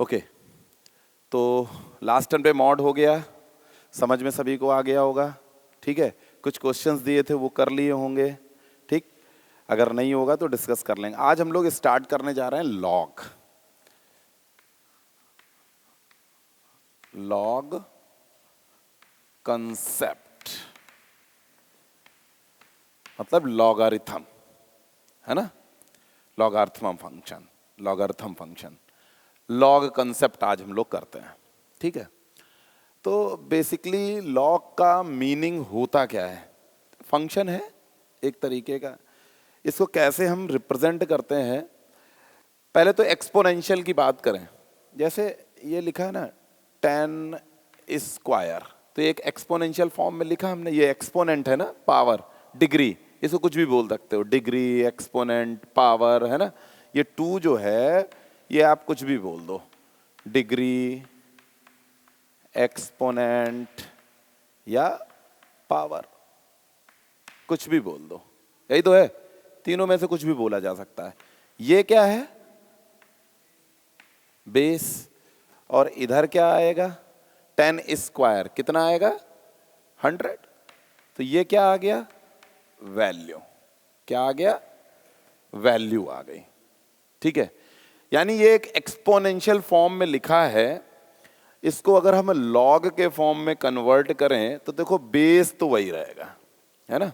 Okay, तो last term पे mod हो गया, समझ में सभी को आ गया होगा। ठीक है, कुछ क्वेश्चंस दिए थे वो कर लिए होंगे। ठीक, अगर नहीं होगा तो डिस्कस कर लेंगे। आज हम लोग स्टार्ट करने जा रहे हैं लॉग कंसेप्ट, मतलब लॉगरिथम, है ना। लॉगरिथम फंक्शन, लॉग कंसेप्ट आज हम लोग करते हैं। ठीक है, तो बेसिकली लॉग का मीनिंग होता क्या है? फंक्शन है एक तरीके का, इसको कैसे हम रिप्रेजेंट करते हैं। पहले तो एक्सपोनेंशियल की बात करें, जैसे ये लिखा है ना 10 स्क्वायर, तो एक एक्सपोनेंशियल फॉर्म में लिखा हमने, ये एक्सपोनेंट है ना, पावर, डिग्री, इसको कुछ भी बोल सकते हो, डिग्री, एक्सपोनेंट, पावर, है ना। ये 2 जो है ये आप कुछ भी बोल दो, डिग्री, एक्सपोनेंट या पावर, कुछ भी बोल दो, यही तो है। तीनों में से कुछ भी बोला जा सकता है। ये क्या है? बेस। और इधर क्या आएगा? 10 स्क्वायर, कितना आएगा? 100। तो ये क्या आ गया? वैल्यू। क्या आ गया? वैल्यू आ गई। ठीक है, यानी ये एक एक्सपोनेंशियल फॉर्म में लिखा है। इसको अगर हम लॉग के फॉर्म में कन्वर्ट करें तो देखो बेस तो वही रहेगा, है ना।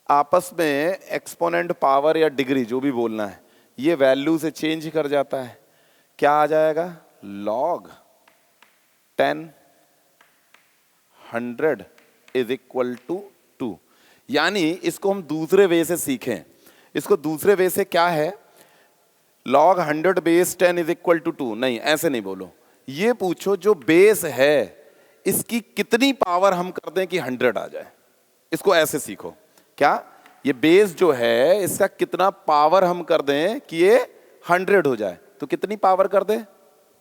आपस में एक्सपोनेंट, पावर या डिग्री जो भी बोलना है, ये वैल्यू से चेंज कर जाता है। क्या आ जाएगा? Log 10 100 is equal to 2। यानी इसको हम दूसरे वे से सीखें, इसको दूसरे वे से क्या है, log 100 base 10 is equal to 2, नहीं ऐसे नहीं बोलो। ये पूछो जो बेस है इसकी कितनी पावर हम कर दें कि 100 आ जाए, इसको ऐसे सीखो। क्या? ये बेस जो है इसका कितना पावर हम कर दें कि ये 100 हो जाए, तो कितनी पावर कर दें?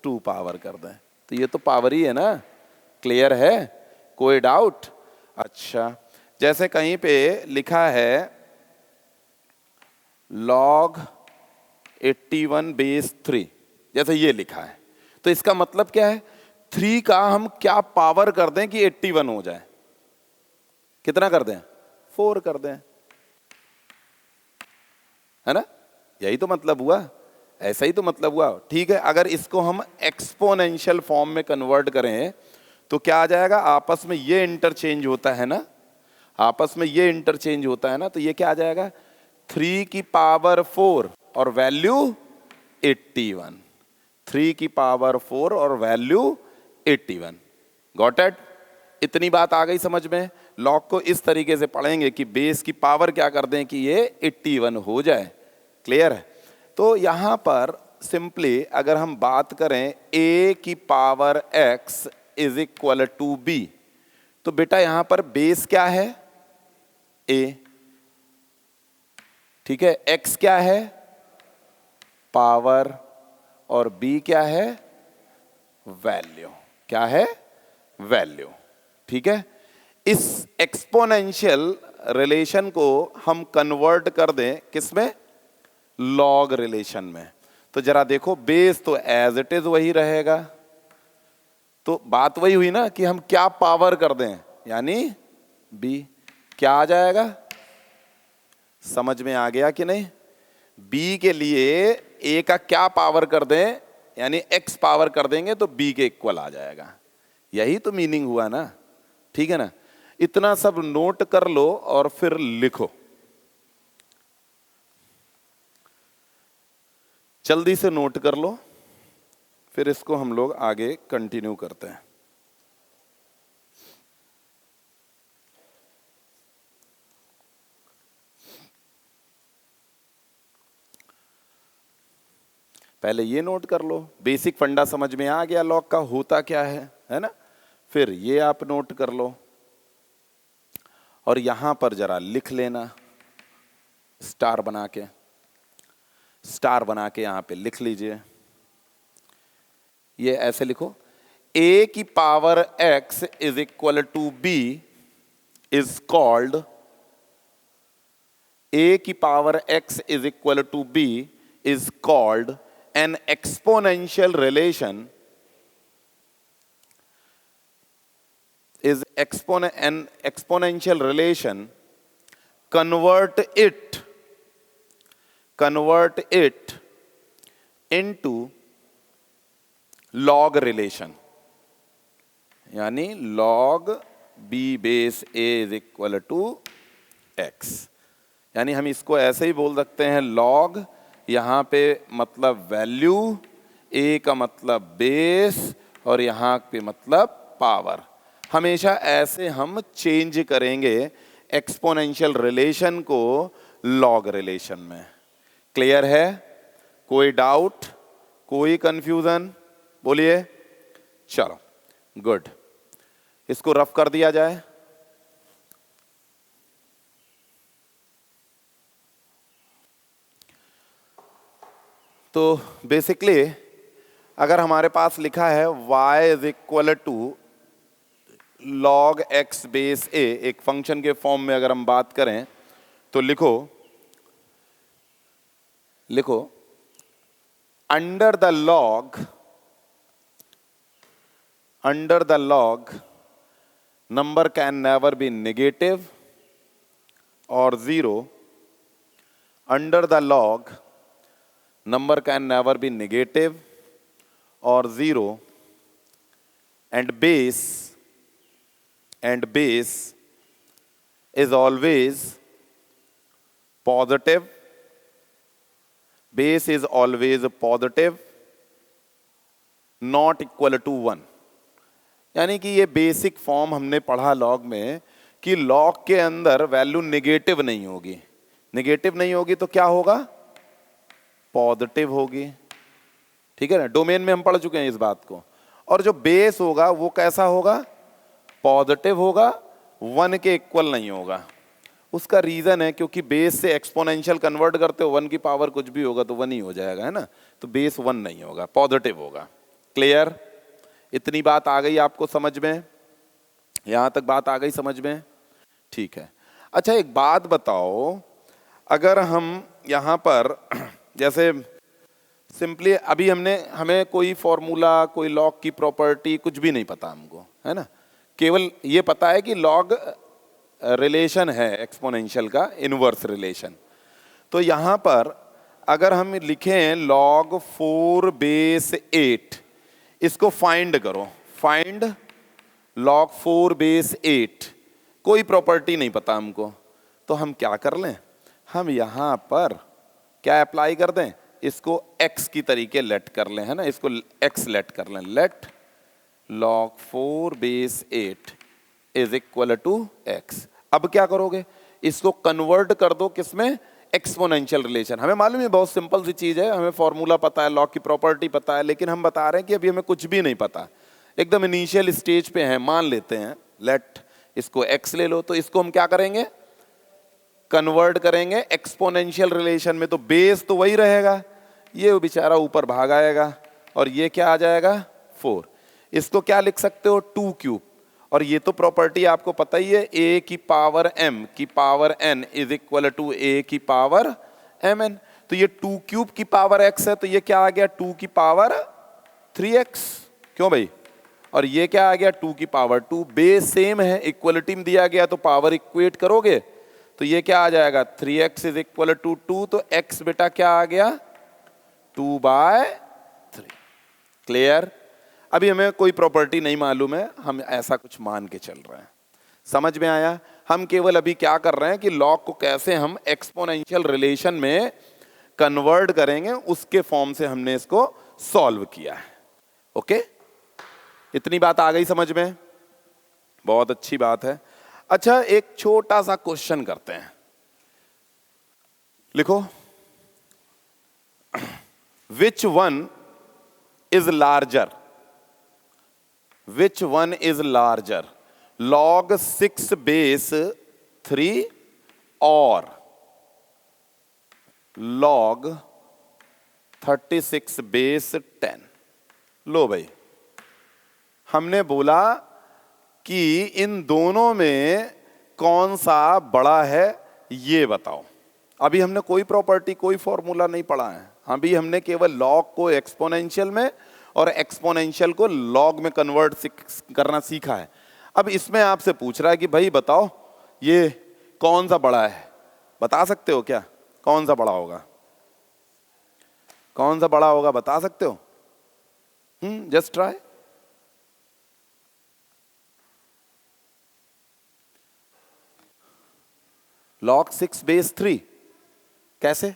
2 पावर कर दें। तो ये तो पावर ही है ना, क्लियर है, कोई डाउट? अच्छा, जैसे कहीं पे लिखा है लॉग 81 बेस 3, जैसे ये लिखा है, तो इसका मतलब क्या है? 3 का हम क्या पावर कर दें कि 81 हो जाए? कितना कर दें? 4 कर दें, है ना। यही तो मतलब हुआ, ऐसा ही तो मतलब हुआ। ठीक है, अगर इसको हम एक्सपोनेंशियल फॉर्म में कन्वर्ट करें तो क्या आ जाएगा? आपस में ये इंटरचेंज होता है ना, आपस में ये इंटरचेंज होता है ना, तो ये क्या आ जाएगा? 3 की पावर 4 और वैल्यू 81। 3 की पावर 4 और वैल्यू 81। Got it? इतनी बात आ गई समझ में? लॉग को इस तरीके से पढ़ेंगे कि बेस की पावर क्या कर दें कि ये 81 हो जाए। क्लियर है? तो यहां पर सिंपली अगर हम बात करें a की power x is equal to b, तो बेटा यहां पर बेस क्या है? a। ठीक है, x क्या है? पावर, और b क्या है? वैल्यू। क्या है? वैल्यू। ठीक है, इस एक्सपोनेंशियल रिलेशन को हम कन्वर्ट कर दें किसमें? लॉग रिलेशन में। तो जरा देखो, बेस तो एज इट इज वही रहेगा, तो बात वही हुई ना कि हम क्या पावर कर दें, यानी b। क्या आ जाएगा? समझ में आ गया कि नहीं? b के लिए a का क्या पावर कर दें, यानी x पावर कर देंगे तो b के इक्वल आ जाएगा। यही तो मीनिंग हुआ ना। ठीक है ना, इतना सब नोट कर लो और फिर लिखो, जल्दी से नोट कर लो, फिर इसको हम लोग आगे कंटिन्यू करते हैं। पहले ये नोट कर लो, बेसिक फंडा समझ में आ गया लॉग का होता क्या है ना। फिर ये आप नोट कर लो और यहां पर जरा लिख लेना, स्टार बना के, स्टार बना के यहां पे लिख लीजिए। ये ऐसे लिखो, a की power x is equal to b is called, a की power x is equal to b is called an exponential relation is an exponential relation, convert it into log relation, यानी log b base a is equal to x। यानी हम इसको ऐसे ही बोल सकते हैं log, यहाँ पे मतलब वैल्यू, a का मतलब बेस और यहाँ पे मतलब पावर। हमेशा ऐसे हम चेंज करेंगे एक्सपोनेंशियल रिलेशन को लॉग रिलेशन में। क्लियर है? कोई डाउट, कोई कंफ्यूजन? बोलिए। चलो गुड, इसको रफ कर दिया जाए। तो बेसिकली अगर हमारे पास लिखा है y is equal to log x base a, एक फंक्शन के फॉर्म में अगर हम बात करें तो लिखो under the log number can never be negative और zero. Under the log number can never be negative or zero, and base is always positive. Base is always positive, not equal to 1। यानी कि ये basic form हमने पढ़ा log में कि log के अंदर वैल्यू नेगेटिव नहीं होगी। नेगेटिव नहीं होगी तो क्या होगा? पॉजिटिव होगी। ठीक है ना, डोमेन में हम पढ़ चुके हैं इस बात को। और जो बेस होगा वो कैसा होगा? पॉजिटिव होगा, 1 के इक्वल नहीं होगा। उसका रीजन है क्योंकि बेस से एक्सपोनेंशियल कन्वर्ट करते हो 1 की पावर कुछ भी होगा तो 1 ही हो जाएगा, है ना। तो बेस 1 नहीं होगा, पॉजिटिव होगा। क्लियर? इतनी बात आ गई आपको समझ में? यहां तक बात आ गई समझ में? ठीक है। अच्छा एक बात बताओ, अगर हम यहां पर जैसे सिंपली अभी हमें कोई फॉर्मूला, कोई लॉग की प्रॉपर्टी कुछ भी नहीं पता हमको, है ना। केवल ये पता है कि लॉग रिलेशन है एक्सपोनेंशियल का, इनवर्स रिलेशन। तो यहाँ पर अगर हम लिखें log 4 बेस 8, इसको फाइंड करो। फाइंड log 4 बेस 8, कोई प्रॉपर्टी नहीं पता हमको, तो हम क्या कर लें? हम यहाँ पर क्या अप्लाई कर दें? इसको x की तरीके लेट कर लें, है ना। इसको x लेट कर लें। Let log 4 base 8 is equal to x। अब क्या करोगे? इसको कन्वर्ट कर दो किसमें? Exponential relation. हमें मालूम है बहुत सिंपल सी चीज है, हमें फॉर्मूला पता है, लॉग की प्रॉपर्टी पता है, लेकिन हम बता रहे हैं कि अभी हमें कुछ भी नहीं पता, एकदम इनिशियल स्टेज पे है। मान लेते हैं लेट इसको x ले लो, तो इसको हम क्या करेंगे? कन्वर्ट करेंगे एक्सपोनेंशियल रिलेशन में। तो बेस तो वही रहेगा, ये बेचारा ऊपर भाग आएगा और ये क्या आ जाएगा? 4। इसको क्या लिख सकते हो? 2 क्यूब। और ये तो प्रॉपर्टी आपको पता ही है, a की पावर m की power n is equal to a की पावर mn। तो ये 2 क्यूब की पावर x है, तो ये क्या आ गया? 2 की पावर 3x। क्यों भाई? और ये क्या आ गया? 2 की पावर 2। बेस सेम है, इक्वलिटी में दिया गया तो पावर इक्वेट करोगे तो ये क्या आ जाएगा? 3x is equal to 2। तो x बेटा क्या आ गया? 2/3। क्लियर? अभी हमें कोई प्रॉपर्टी नहीं मालूम है, हम ऐसा कुछ मान के चल रहे हैं। समझ में आया? हम केवल अभी क्या कर रहे हैं कि लॉग को कैसे हम एक्सपोनेंशियल रिलेशन में कन्वर्ट करेंगे, उसके फॉर्म से हमने इसको सॉल्व किया है। ओके, इतनी बात आ गई समझ में? बहुत अच्छी बात है। अच्छा एक छोटा सा क्वेश्चन करते हैं। लिखो which one is larger? Which one is larger, log 6 base 3 और log 36 बेस 10? लो भाई, हमने बोला कि इन दोनों में कौन सा बड़ा है ये बताओ। अभी हमने कोई प्रॉपर्टी, कोई फॉर्मूला नहीं पढ़ा है, हाँ भी हमने केवल लॉग को एक्सपोनेंशियल में और एक्सपोनेंशियल को लॉग में कन्वर्ट करना सीखा है। अब इसमें आपसे पूछ रहा है कि भाई बताओ ये कौन सा बड़ा है, बता सकते हो क्या? कौन सा बड़ा होगा, कौन सा बड़ा होगा, बता सकते हो? Just try. log 6 बेस 3 कैसे?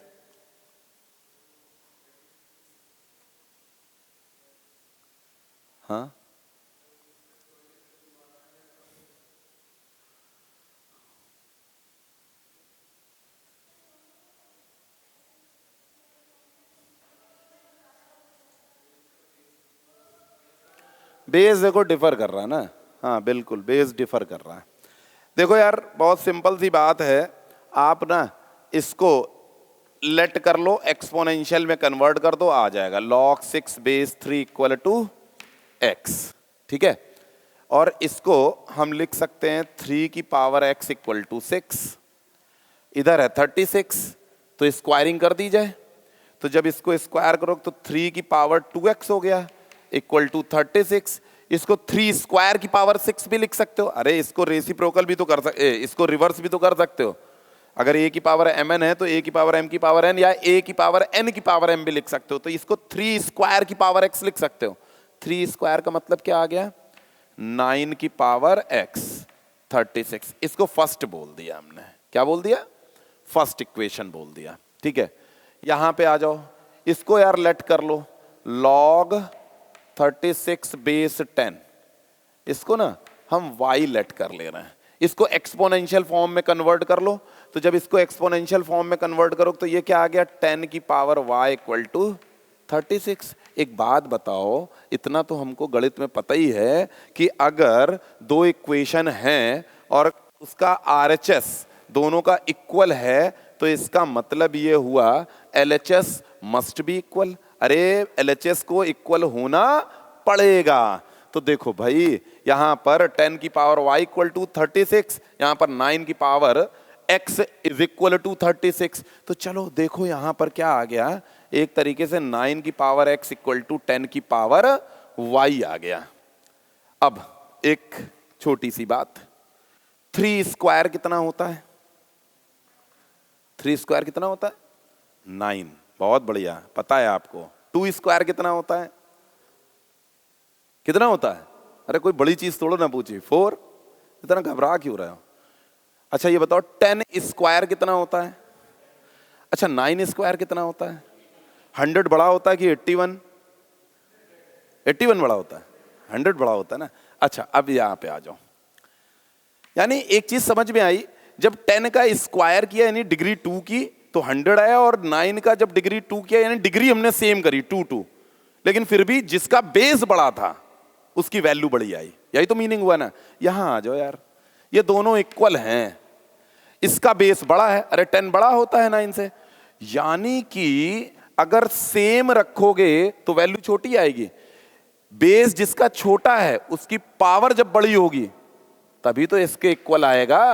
हाँ बेस देखो डिफर कर रहा है ना, हाँ बिल्कुल बेस डिफर कर रहा है। देखो यार बहुत सिंपल सी बात है, आप ना इसको लेट कर लो एक्सपोनेंशियल में कन्वर्ट कर दो, आ जाएगा log 6 base 3 equal to x, ठीक है। और इसको हम लिख सकते हैं 3 की पावर x इक्वल टू 6, इधर है 36 तो स्क्वायरिंग कर दी जाए, तो जब इसको स्क्वायर करो तो 3 की पावर 2x हो गया इक्वल टू 36। इसको 3 स्क्वायर की पावर 6 भी लिख सकते हो, अरे इसको रेसिप्रोकल भी तो कर सकते, इसको रिवर्स भी तो कर सकते हो। अगर a की पावर mn है तो a की पावर m की पावर n या a की पावर n की पावर m भी लिख सकते हो, तो इसको 3 स्क्वायर की पावर x लिख सकते हो। 3 स्क्वायर का मतलब क्या आ गया, 9 की पावर x 36। इसको फर्स्ट बोल दिया हमने, क्या बोल दिया, फर्स्ट इक्वेशन बोल दिया, ठीक है। यहां पे आ जाओ, इसको यार लेट कर लो log 36 बेस 10, इसको ना हम y लेट कर ले रहे हैं, इसको एक्सपोनेंशियल फॉर्म में कन्वर्ट कर लो, तो जब इसको एक्सपोनेंशियल फॉर्म में कन्वर्ट करो तो ये क्या आ गया 10 की पावर y इक्वल टू 36। एक बात बताओ, इतना तो हमको गणित में पता ही है कि अगर दो इक्वेशन हैं और उसका RHS दोनों का इक्वल है तो इसका मतलब ये हुआ LHS मस्ट बी इक्वल। अरे LHS को इक्वल होना पड़ेगा। तो देखो भाई यहां पर 10 की पावर y इक्वल टू 36, यहां पर 9 की power x is equal to 36। तो चलो देखो यहां पर क्या आ गया, एक तरीके से 9 की पावर x इक्वल टू 10 की पावर y आ गया। अब एक छोटी सी बात, 3 स्क्वायर कितना होता है, 3 स्क्वायर कितना होता है 9, बहुत बढ़िया पता है आपको। 2 स्क्वायर कितना होता है, कितना होता है, अरे कोई बड़ी चीज थोड़ा ना पूछी, 4, इतना घबरा क्यों रहे हो। अच्छा ये बताओ 10 स्क्वायर कितना होता है, अच्छा 9 स्क्वायर कितना होता है, 100 बड़ा होता है कि 81, 81 बड़ा होता है, 100 बड़ा होता है ना। अच्छा अब यहां पे आ जाओ, यानी एक चीज समझ में आई, जब 10 का स्क्वायर किया यानी डिग्री 2 की तो 100 आया, और 9 का जब डिग्री 2 किया यानी डिग्री हमने सेम करी 2, लेकिन फिर भी जिसका बेस बड़ा था उसकी वैल्यू बड़ी आई, यही तो मीनिंग हुआ ना। यहां आ जाओ यार, ये दोनों इक्वल हैं, इसका बेस बड़ा है, अरे 10 बड़ा होता है 9 से, यानी कि अगर सेम रखोगे तो वैल्यू छोटी आएगी। बेस जिसका छोटा है उसकी पावर जब बड़ी होगी तभी तो इसके इक्वल आएगा,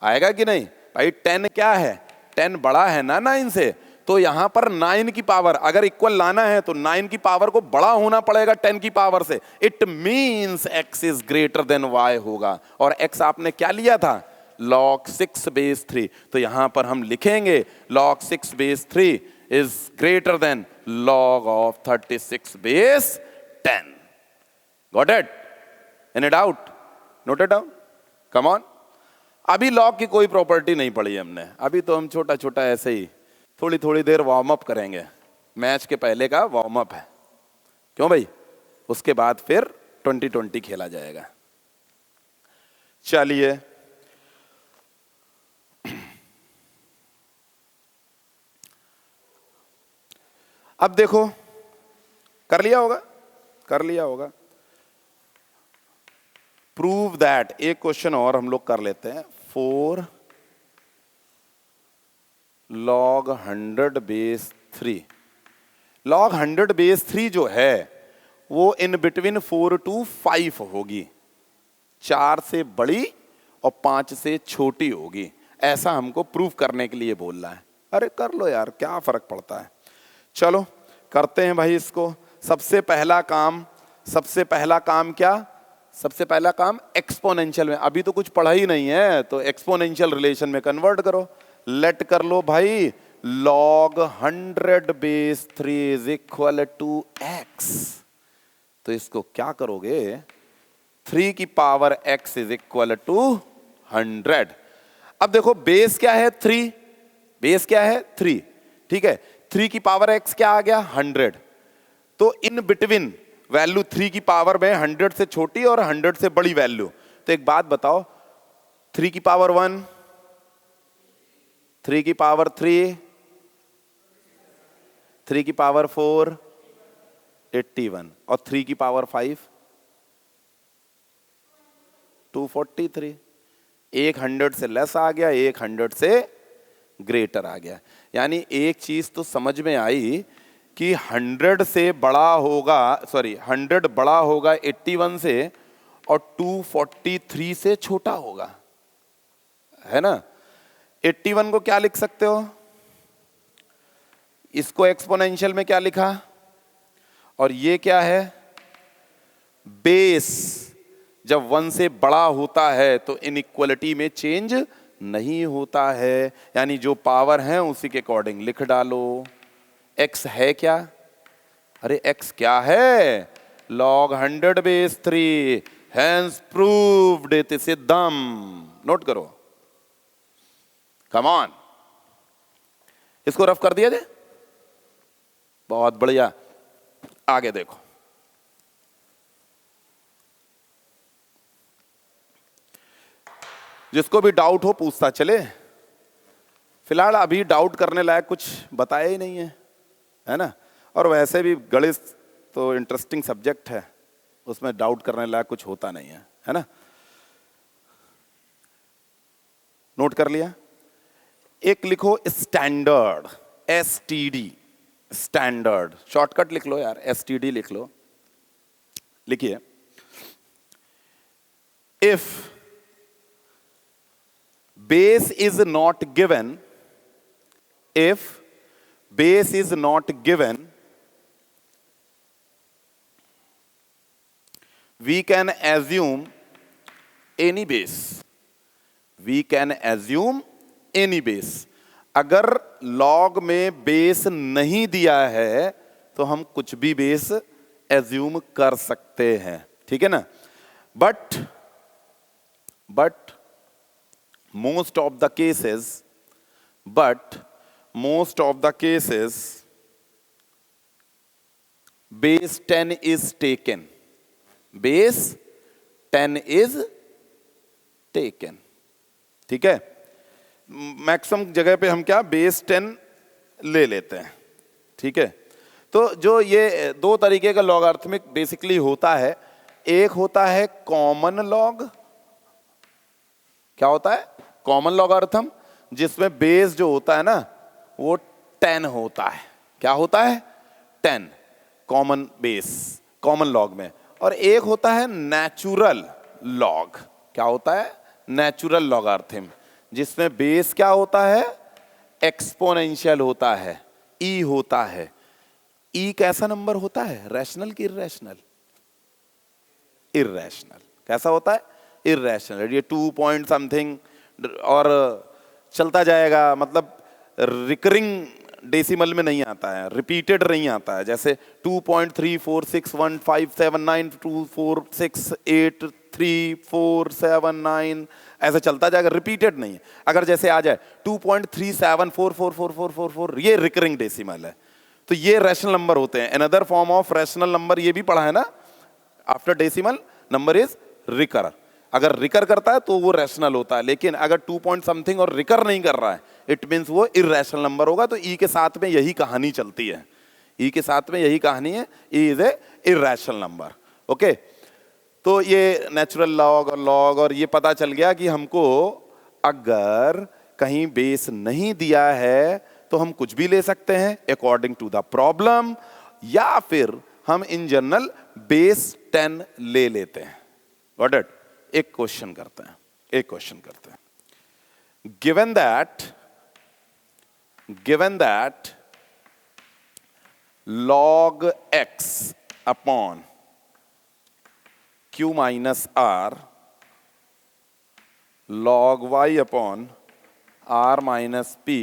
आएगा कि नहीं भाई। 10 क्या है, 10 बड़ा है ना 9 से, तो यहां पर 9 की पावर अगर इक्वल लाना है तो 9 की पावर को बड़ा होना पड़ेगा 10 की पावर से। It means x is greater than y होगा, और x आपने क्या लिया था log 6 बेस 3, तो यहां पर हम लिखेंगे log 6 base 3 is greater than log of 36 base 10। Got it, any doubt, noted down, come on. अभी लॉग की कोई प्रॉपर्टी नहीं पढ़ी हमने, अभी तो हम छोटा छोटा ऐसे ही थोड़ी थोड़ी देर वार्म अप करेंगे, मैच के पहले का वार्म अप है, क्यों भाई, उसके बाद फिर 2020 खेला जाएगा। चलिए अब देखो, कर लिया होगा, कर लिया होगा। प्रूव दैट, एक क्वेश्चन और हम लोग कर लेते हैं, 4 log 100 बेस 3। log 100 बेस 3 जो है वो इन बिटवीन 4 to 5 होगी, 4 से बड़ी और 5 से छोटी होगी, ऐसा हमको प्रूव करने के लिए बोल रहा है। अरे कर लो यार, क्या फर्क पड़ता है। चलो करते हैं भाई इसको। सबसे पहला काम क्या? सबसे पहला काम एक्सपोनेंशियल में, अभी तो कुछ पढ़ा ही नहीं है, तो एक्सपोनेंशियल रिलेशन में कन्वर्ट करो। लेट कर लो भाई, log 100 base 3 is equal to x। तो इसको क्या करोगे, 3 की power x is equal to 100। अब देखो बेस क्या है 3, बेस क्या है 3, ठीक है। 3 की पावर x क्या आ गया 100। तो इन बिटवीन वैल्यू 3 की पावर में 100 से छोटी और 100 से बड़ी वैल्यू। तो एक बात बताओ, 3 की पावर 1, 3 की पावर 3, 3 की पावर 4 81 और 3 की पावर 5 243। एक 100 से लेस आ गया, एक 100 से ग्रेटर आ गया। यानी एक चीज तो समझ में आई कि 100 से बड़ा होगा, सॉरी 100 बड़ा होगा 81 से और 243 से छोटा होगा, है ना। 81 को क्या लिख सकते हो, इसको एक्सपोनेंशियल में क्या लिखा, और ये क्या है बेस। जब 1 से बड़ा होता है तो इनइक्वालिटी में चेंज नहीं होता है, यानी जो पावर है उसी के अकॉर्डिंग लिख डालो। x है क्या, अरे x क्या है, log 100 बेस 3, hence proved इति सिद्धम। नोट करो, कम ऑन, इसको रफ कर दिया जाए, बहुत बढ़िया। आगे देखो, जिसको भी डाउट हो पूछता चले। फिलहाल अभी डाउट करने लायक कुछ बताया ही नहीं है ना। और वैसे भी गणित तो इंटरेस्टिंग सब्जेक्ट है, उसमें डाउट करने लायक कुछ होता नहीं है ना। नोट कर लिया। एक लिखो स्टैंडर्ड, STD, स्टैंडर्ड, शॉर्टकट लिख लो यार, STD लिख लो। लिखिए, if base is not given, if base is not given, we can assume any base, we can assume any base। अगर log में बेस नहीं दिया है तो हम कुछ भी बेस एज्यूम कर सकते हैं, ठीक है ना। But most of the cases, base 10 is taken, base 10 is taken, ठीक है। मैक्सिमम जगह पे हम क्या बेस 10 ले लेते हैं, ठीक है। तो जो ये दो तरीके का लॉगरिथमिक बेसिकली होता है, एक होता है कॉमन लॉग, क्या होता है कॉमन लॉगरिथम, जिसमें बेस जो होता है ना वो 10 होता है। क्या होता है 10, कॉमन बेस, कॉमन लॉग में। और एक होता है नेचुरल लॉग, क्या होता है नेचुरल लॉगरिथम, जिसमें बेस क्या होता है एक्सपोनेंशियल होता है, ई होता है। ई कैसा नंबर होता है, रैशनल की इर्रेशनल, इर्रेशनल। कैसा होता है इर्रेशनल। ये 2 पॉइंट समथिंग और चलता जाएगा, मतलब रिकरिंग डेसिमल में नहीं आता है, रिपीटेड नहीं आता है। जैसे 2.3461579246833479 ऐसे चलता जाएगा, रिपीटेड नहीं है। अगर जैसे आ जाए 2.37444444, ये रिकरिंग डेसिमल है, तो ये रैशनल नंबर होते हैं। Another form of rational number ये भी पढ़ा है ना, after decimal number is recur. अगर रिकर करता है तो वो रैशनल होता है, लेकिन अगर 2 पॉइंट समथिंग और रिकर नहीं कर रहा है, इट मींस वो इरैशनल नंबर होगा। तो ई के साथ में यही कहानी चलती है, ई के साथ में यही कहानी है, E is a irrational number. Okay, तो ये नेचुरल लॉग और लॉग, और ये पता चल गया कि हमको अगर कहीं बेस नहीं दिया है तो हम कुछ भी ले सकते हैं अकॉर्डिंग टू द प्रॉब्लम, या फिर हम इन जनरल बेस 10 ले लेते हैं। Got it. एक क्वेश्चन करते हैं, given that log x upon q minus r log y upon r minus p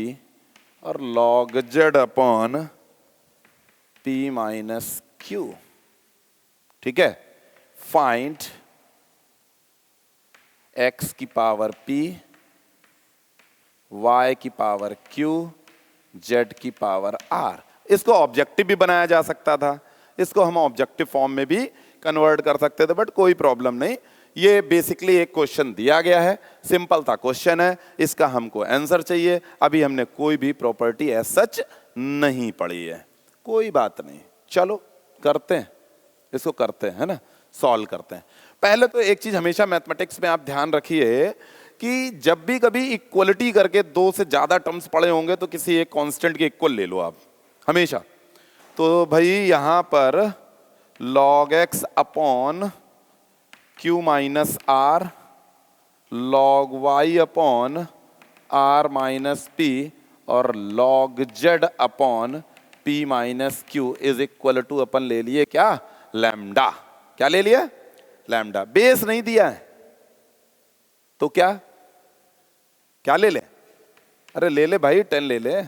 और log z upon p minus q। ठीक है, फाइंड x की पावर p, y की पावर q, z की power r। इसको objective भी बनाया जा सकता था, इसको हम ऑब्जेक्टिव फॉर्म में भी कन्वर्ट कर सकते थे, बट कोई प्रॉब्लम नहीं। ये बेसिकली एक क्वेश्चन दिया गया है, सिंपल सा क्वेश्चन है, इसका हमको आंसर चाहिए। अभी हमने कोई भी प्रॉपर्टी एज सच नहीं पढ़ी है, कोई बात नहीं, चलो करते हैं, इसको करते हैं, है ना, सॉल्व करते हैं। पहले तो एक चीज हमेशा मैथमेटिक्स में आप ध्यान रखिए कि जब भी कभी इक्वलिटी करके दो से ज्यादा टर्म्स पड़े होंगे तो किसी एक कांस्टेंट के इक्वल ले लो आप हमेशा। तो भाई यहां पर log x upon q minus R, log y upon r minus p और log z upon p minus q is equal to अपन ले लिए क्या, लैम्डा। क्या ले लिया, लैम्डा। बेस नहीं दिया है तो क्या क्या ले ले, अरे ले ले भाई 10 ले ले।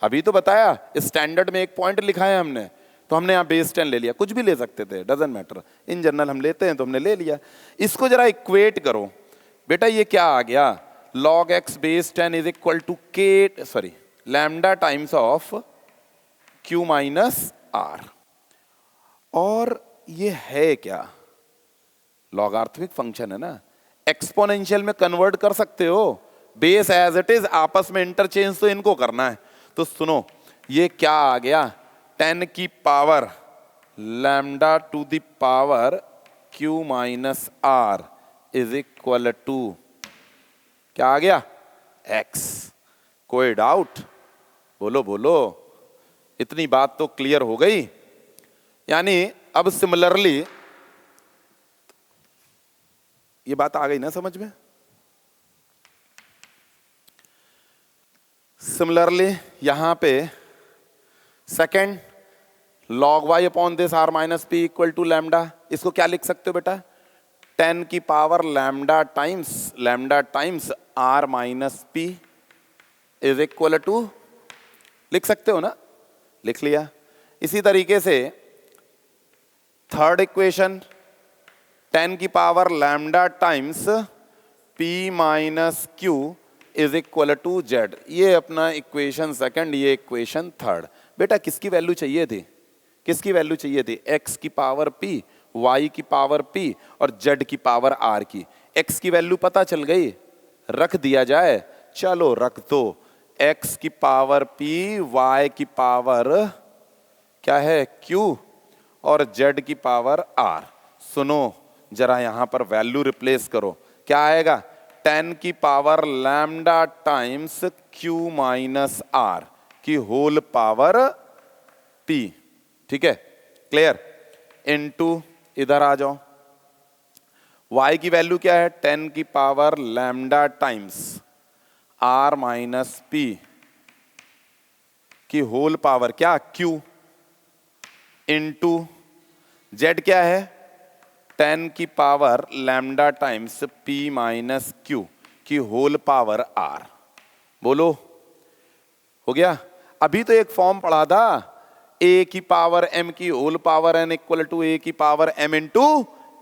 अभी तो बताया स्टैंडर्ड में एक पॉइंट लिखा है हमने, तो हमने यहाँ बेस 10 ले लिया, कुछ भी ले सकते थे, डजंट मैटर, इन जनरल हम लेते हैं तो हमने ले लिया। इसको जरा इक्वेट करो बेटा, ये क्या आ गया, log x base 10 is equal to k sorry lambda times of q minus r। और ये है क्या, लॉगरिथमिक फंक्शन है ना, एक्सपोनेंशियल में कन्वर्ट कर सकते हो, बेस एज इट इज, आपस में इंटरचेंज तो इनको करना है। तो सुनो ये क्या आ गया, 10 की power lambda to the power q minus R is equal to क्या आ गया, x। कोई डाउट, बोलो बोलो, इतनी बात तो क्लियर हो गई। यानी अब सिमिलरली ये बात आ गई ना समझ में। सिमिलरली यहां पे second log y upon this r minus P equal to lambda, इसको क्या लिख सकते हो बेटा, 10 की power lambda times r minus P is equal to, लिख सकते हो ना, लिख लिया। इसी तरीके से थर्ड इक्वेशन 10 की power lambda times p minus Q is equal to Z, ये अपना इक्वेशन सेकंड, ये इक्वेशन थर्ड। बेटा किसकी वैल्यू चाहिए थी, किसकी वैल्यू चाहिए थी, x की पावर p, y की पावर p और z की पावर r की। x की वैल्यू पता चल गई, रख दिया जाए, चलो रख दो, x की पावर p, y की पावर क्या है q और z की पावर r। सुनो जरा यहां पर वैल्यू रिप्लेस करो, क्या आएगा, 10 की power lambda times q minus R की होल पावर p, ठीक है, क्लियर, इनटू इधर आ जाओ, y की वैल्यू क्या है, 10 की power lambda times r minus p की होल पावर क्या q, इनटू z क्या है, 10 की power lambda times p minus Q की होल पावर r। बोलो हो गया। अभी तो एक फॉर्म पढ़ा था, a की पावर m की whole power n equal to a की पावर m इंटू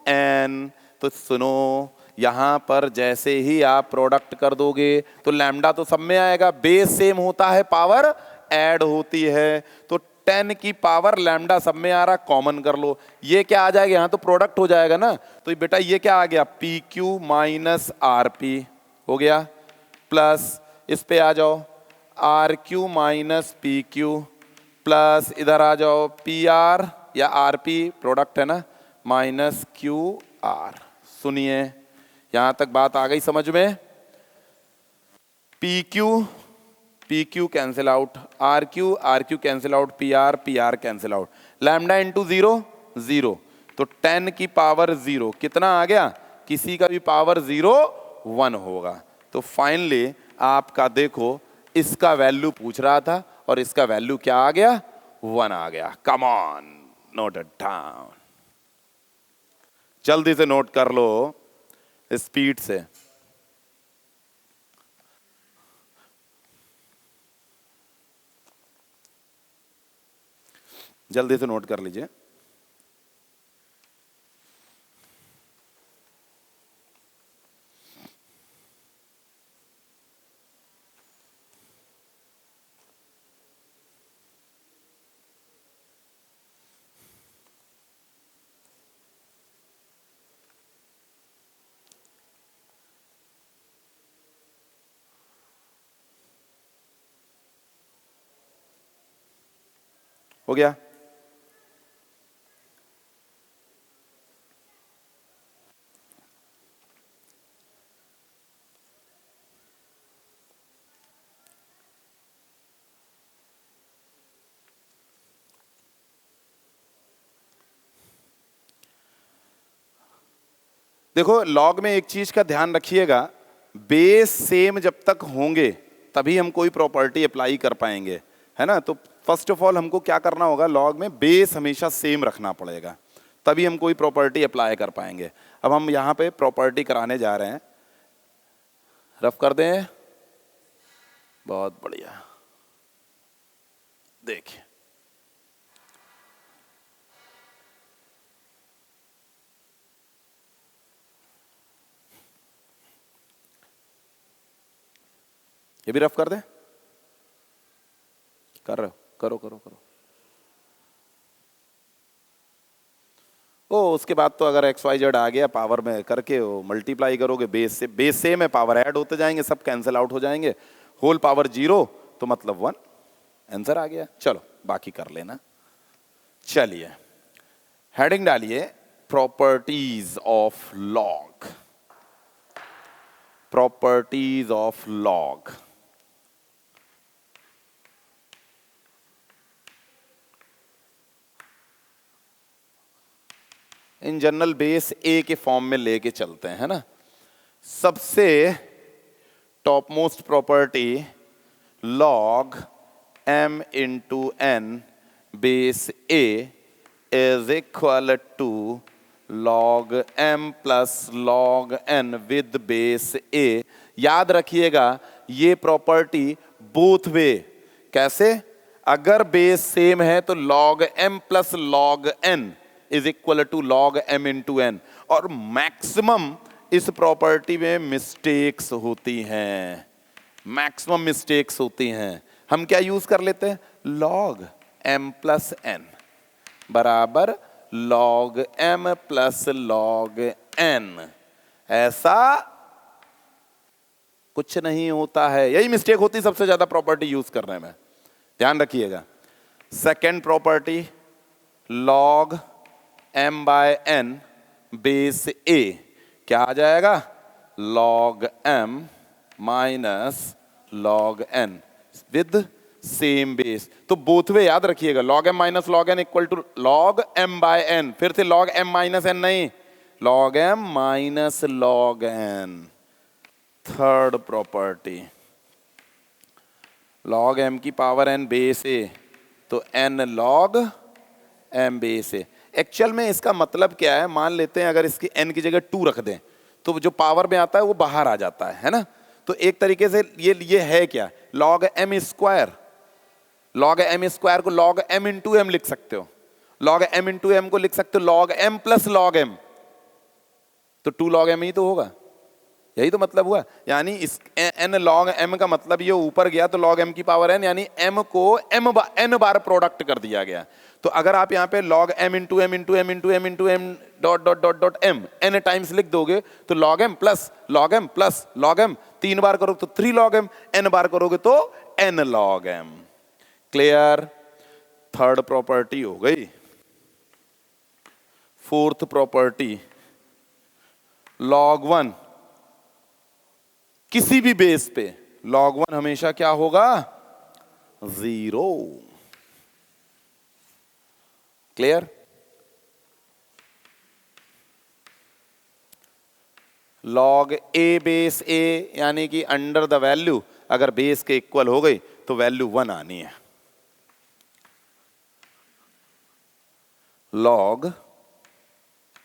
n। तो सुनो यहां पर जैसे ही आप प्रोडक्ट कर दोगे तो लैम्डा तो सब में आएगा, बेस सेम होता है, पावर ऐड होती है, तो 10 की पावर लैम्डा सब में आ रहा, कॉमन कर लो, ये क्या आ जाएगा, यहां तो प्रोडक्ट हो जाएगा ना, तो बेटा ये क्या आ गया, P Q minus R P हो गया, प्लस इस पे आ जाओ R Q minus P Q, plus इधर आ जाओ पी आर या आर पी प्रोडक्ट है ना, माइनस क्यू आर। सुनिए यहां तक बात आ गई समझ में, P Q cancel out, R Q cancel out, P R cancel out, lambda into zero zero, तो 10 की पावर जीरो कितना आ गया, किसी का भी पावर जीरो 1 होगा। तो फाइनली आपका देखो इसका वैल्यू पूछ रहा था और इसका वैल्यू क्या आ गया, 1 आ गया। Come on, note it down. जल्दी से नोट कर लो, स्पीड से। जल्दी से नोट कर लीजिए। हो गया? देखो, लॉग में एक चीज का ध्यान रखिएगा, बेस सेम जब तक होंगे तभी हम कोई प्रॉपर्टी अप्लाई कर पाएंगे, है ना। तो फर्स्ट ऑफ ऑल हमको क्या करना होगा, लॉग में बेस हमेशा सेम रखना पड़ेगा, तभी हम कोई प्रॉपर्टी अप्लाई कर पाएंगे। अब हम यहां पे प्रॉपर्टी कराने जा रहे हैं। रफ कर दें, बहुत बढ़िया। देखिए, ये भी रफ कर दे। कर रहे हो? करो करो करो। ओ, उसके बाद तो अगर एक्स वाई जेड आ गया, पावर में करके वो मल्टीप्लाई करोगे बेस से, बेस सेम है, पावर ऐड होते जाएंगे, सब कैंसिल आउट हो जाएंगे, होल पावर 0 तो मतलब 1, आंसर आ गया। चलो बाकी कर लेना। चलिए हेडिंग डालिए, properties of log. Properties of log. In general base A के फॉर्म में लेके चलते हैं, है ना। सबसे top most property, log m into N base A is equal to log m plus log n with base A. याद रखिएगा ये प्रॉपर्टी बोथ वे। कैसे? अगर बेस सेम है तो log m plus log n is equal to log m into N. और maximum इस property में मिस्टेक्स होती हैं, मैक्सिमम मिस्टेक्स होती हैं। हम क्या यूज कर लेते हैं, लॉग m प्लस n बराबर log m plus log n। ऐसा कुछ नहीं होता है, यही मिस्टेक होती है सबसे ज्यादा प्रॉपर्टी यूज करने में, ध्यान रखिएगा। Second property, log m by n base a, क्या आ जाएगा, log m minus log n with same base. तो बोथ वे याद रखिएगा, log m minus log n equal to log m by n। फिर से लॉग m माइनस n नहीं, log m minus log n। Third property, log m की power n base a तो n log m base a। Actual में इसका मतलब क्या है, मान लेते हैं अगर इसकी n की जगह 2 रख दें तो जो पावर में आता है वो बाहर आ जाता है ना। तो एक तरीके से ये है क्या, log m square. Log m square को लॉग m इंटू एम लिख सकते हो, लॉग m इंटू एम को लिख सकते हो log m plus log m, तो 2 लॉग m ही तो होगा, यही तो मतलब हुआ। यानी इस n लॉग m का मतलब ये ऊपर गया तो लॉग m की पावर n, यानी m को n बार प्रोडक्ट कर दिया गया। तो अगर आप यहाँ पे log m into M into M into M into M dot dot dot dot m n times लिख दोगे तो log m plus log m plus log m, 3 बार करोगे तो 3 लॉग m, n बार करोगे तो n log m। Clear? Third property हो गई। फोर्थ प्रॉपर्टी, लॉग 1 किसी भी बेस पे log 1 हमेशा क्या होगा, 0। Clear? log a base a यानी कि अंडर द वैल्यू अगर बेस के इक्वल हो गई तो वैल्यू 1 आनी है। Log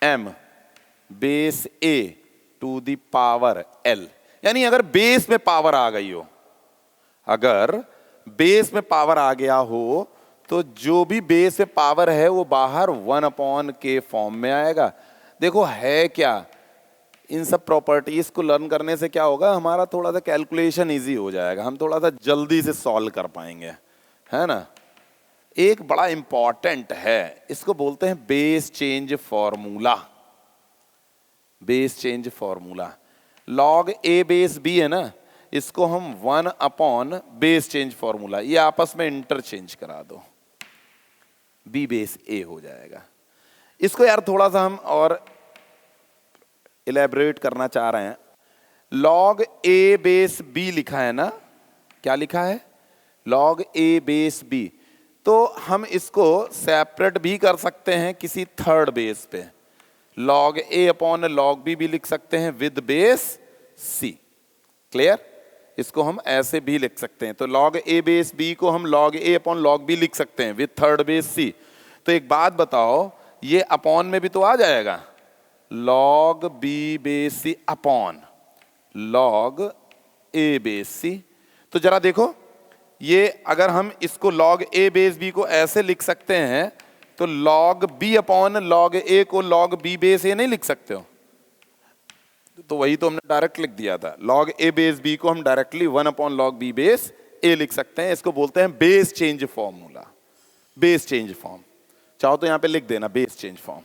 m base a to the power l। यानी अगर बेस में पावर आ गई हो, अगर बेस में पावर आ गया हो तो जो भी बेस में पावर है वो बाहर 1/k फॉर्म में आएगा। देखो है क्या, इन सब प्रॉपर्टीज को लर्न करने से क्या होगा, हमारा थोड़ा सा कैलकुलेशन इजी हो जाएगा, हम थोड़ा सा जल्दी से सॉल्व कर पाएंगे, है ना। एक बड़ा इंपॉर्टेंट है, इसको बोलते हैं base change formula. Base change formula log A base B है ना, इसको हम 1 बेस चेंज फॉर्मूला, ये आपस में इंटरचेंज करा दो, बी बेस ए हो जाएगा। इसको यार थोड़ा सा हम और इलेबरेट करना चाह रहे हैं। लॉग ए बेस बी लिखा है ना, क्या लिखा है, लॉग ए बेस बी, तो हम इसको सेपरेट भी कर सकते हैं किसी थर्ड बेस पे, लॉग ए अपॉन लॉग बी भी लिख सकते हैं विद बेस सी। क्लियर, इसको हम ऐसे भी लिख सकते हैं, तो लॉग ए बेस बी को हम लॉग ए अपॉन लॉग बी लिख सकते हैं विद थर्ड बेस सी। तो एक बात बताओ, ये अपॉन में भी तो आ जाएगा, log B base C upon log A base C. तो जरा देखो, ये अगर हम इसको लॉग ए बेस बी को ऐसे लिख सकते हैं, तो लॉग बी अपॉन लॉग ए को लॉग बी बेस ए नहीं लिख सकते हो, तो वही तो हमने डायरेक्ट लिख दिया था, लॉग ए बेस बी को हम डायरेक्टली 1 लॉग बी बेस ए लिख सकते हैं। इसको बोलते हैं base change formula, base change form. चाहो तो यहां पे लिख देना base change form.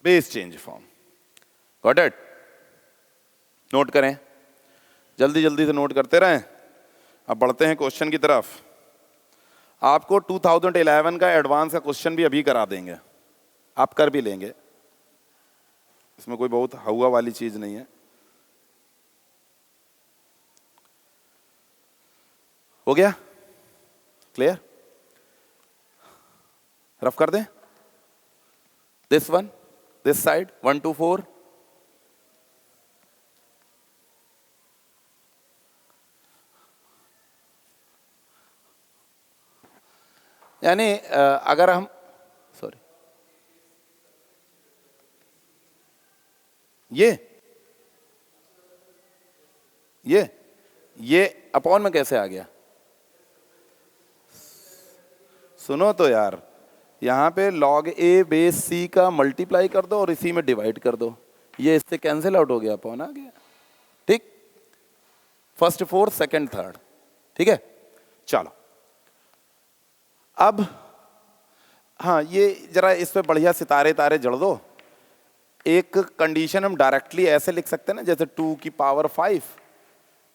Base change form, got it. Note करें, जल्दी जल्दी से नोट करते रहें। अब बढ़ते हैं क्वेश्चन की तरफ। आपको 2011 का एडवांस का क्वेश्चन भी अभी करा देंगे, आप कर भी लेंगे, इसमें कोई बहुत हवा वाली चीज नहीं है। हो गया क्लियर, रफ कर दें। This one, this side 1 to 4, यानी अगर हम सॉरी ये अपॉन में कैसे आ गया, सुनो तो यार, यहां पे लॉग ए बेस सी का मल्टीप्लाई कर दो और इसी में डिवाइड कर दो, ये इससे कैंसिल आउट हो गया, अपॉन आ गया। ठीक, फर्स्ट फोर्थ सेकंड थर्ड, ठीक है। चलो अब हाँ, ये जरा इस पे बढ़िया सितारे तारे जड़ दो। एक कंडीशन हम डायरेक्टली ऐसे लिख सकते हैं ना, जैसे 2 की पावर 5,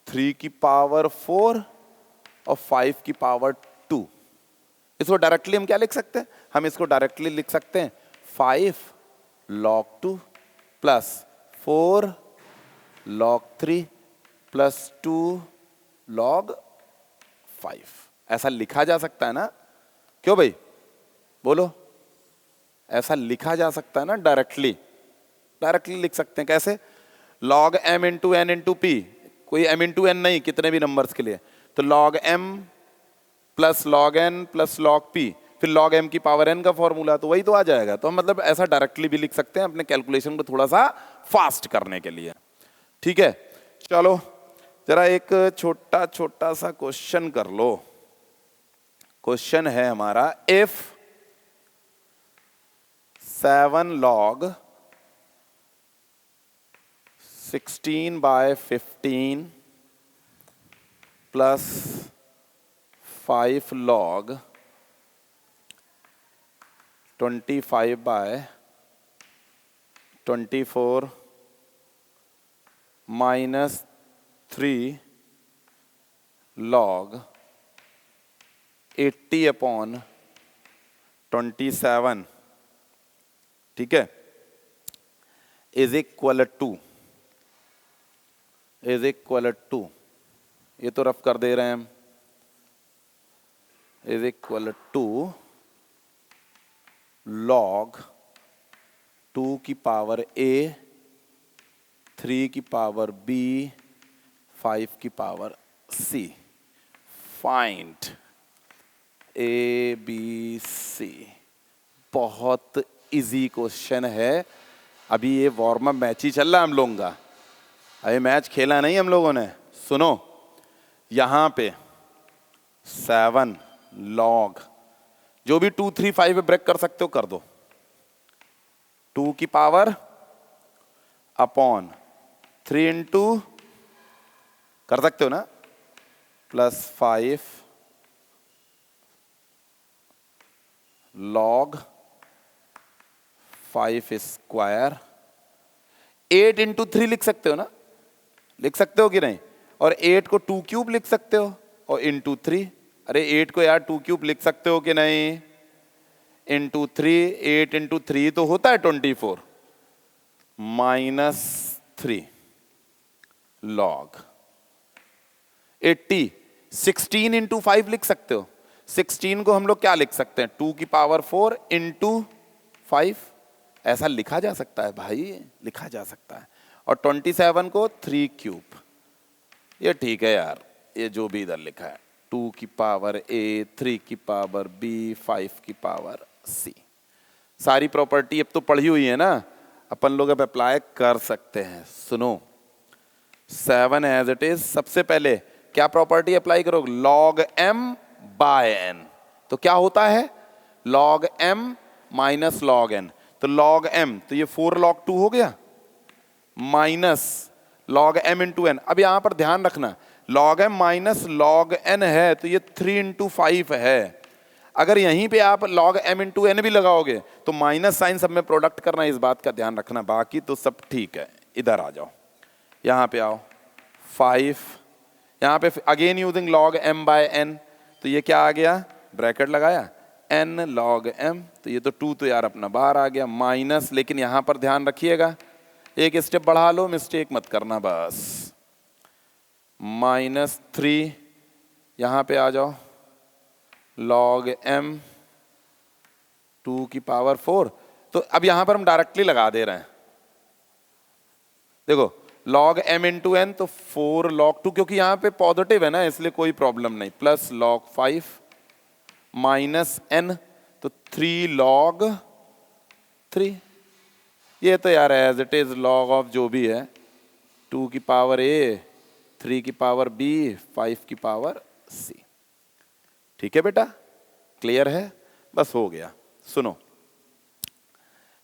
3 की पावर 4 और 5 की पावर 2। इसको डायरेक्टली हम क्या लिख सकते हैं, हम इसको डायरेक्टली लिख सकते हैं 5 log 2 plus 4 log 3 plus 2 log 5। ऐसा लिखा जा सकता है ना, क्यों भाई बोलो, ऐसा लिखा जा सकता है ना, डायरेक्टली लिख सकते हैं। कैसे, log m into N into P, कोई m इंटू एन नहीं, कितने भी नंबर्स के लिए, तो log m plus log n plus log p, फिर log m की पावर n का फॉर्मूला, तो वही तो आ जाएगा। तो हम मतलब ऐसा डायरेक्टली भी लिख सकते हैं अपने कैलकुलेशन को थोड़ा सा फास्ट करने के लिए। ठीक है, चलो जरा एक छोटा छोटा सा क्वेश्चन कर लो। क्वेश्चन है हमारा, if 7 log 16/15 plus 5 log 25/24 minus 3 log 80/27, ठीक है, इज इक्वल टू, ये तो रफ कर दे रहे हैं हम, इज इक्वल टू log 2 की पावर a, 3 की पावर b, 5 की power c। Find A B C. बहुत इजी क्वेश्चन है। अभी ये वार्म अप मैच ही चल रहा है हम लोगों का, अभी मैच खेला नहीं हम लोगों ने। सुनो, यहां पे 7 लॉग, जो भी 2 3 5 ब्रेक कर सकते हो कर दो, 2 की पावर अपॉन 3 इंटू कर सकते हो ना, प्लस 5 लॉग 5 स्क्वायर। 8 इंटू 3 लिख सकते हो ना, लिख सकते हो कि नहीं? और 8 को 2 क्यूब लिख सकते हो और इंटू 3। अरे 8 को यार 2 क्यूब लिख सकते हो कि नहीं? इंटू 3, 8 इंटू 3 तो होता है 24 माइनस 3 लॉग 80। 16 इंटू 5 लिख सकते हो। 16 को हम लोग क्या लिख सकते हैं? 2 की पावर 4 इंटू 5। ऐसा लिखा जा सकता है भाई, लिखा जा सकता है। और 27 को 3 क्यूब। ये ठीक है यार, ये जो भी इधर लिखा है, 2 की पावर ए, 3 की पावर बी, 5 की पावर सी। सारी प्रॉपर्टी अब तो पढ़ी हुई है ना, अपन लोग अब अप्लाई कर सकते हैं। सुनो, 7 एज इट इज, सबसे पहले क्या प्रॉपर्टी अप्लाई करोगे? Log m by n। तो क्या होता है? Log m minus log n। तो लॉग m, तो ये 4 लॉग 2 हो गया, minus log m into n। अब यहां पर ध्यान रखना, log m minus log n है तो ये 3 इंटू 5 है। अगर यहीं पे आप लॉग m इंटू n भी लगाओगे तो माइनस साइन सब में प्रोडक्ट करना, इस बात का ध्यान रखना। बाकी तो सब ठीक है। इधर आ जाओ, यहां पे आओ, 5 यहाँ पे again using log m by n। तो ये क्या आ गया? ब्रैकेट लगाया, n लॉग m। तो ये तो 2 तो यार अपना बाहर आ गया, माइनस, लेकिन यहाँ पर ध्यान रखिएगा, एक स्टेप बढ़ा लो, मिस्टेक मत करना बस। माइनस 3 यहाँ पे आ जाओ, लॉग m 2 की पावर 4। तो अब यहाँ पर हम डायरेक्टली लगा दे रहे हैं, देखो लॉग m इंटू n, तो 4 लॉग 2, क्योंकि यहाँ पे पॉजिटिव है ना इसलिए कोई प्रॉब्लम नहीं, प्लस लॉग 5 माइनस n, तो 3 लॉग 3। ये तो यार as it is log of जो भी है, 2 की पावर a, 3 की पावर b, 5 की पावर c। ठीक है बेटा, क्लियर है? बस हो गया। सुनो,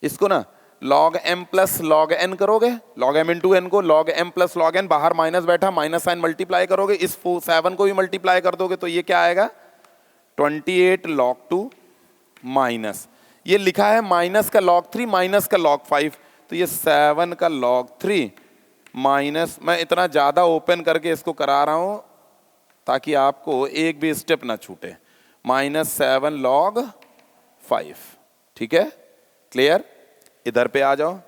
इसको ना log m plus log n करोगे, log m इंटू n को log m plus log n, बाहर माइनस बैठा, माइनस साइन मल्टीप्लाई करोगे, इस 7 को भी मल्टीप्लाई कर दोगे तो ये क्या आएगा? 28 log 2 माइनस, ये लिखा है माइनस का log 3 माइनस का log 5, तो ये 7 का log 3 माइनस, मैं इतना ज्यादा ओपन करके इसको करा रहा हूं ताकि आपको एक भी स्टेप ना छूटे, माइनस 7 log 5। ठीक है, क्लियर? इधर पे आ जाओ,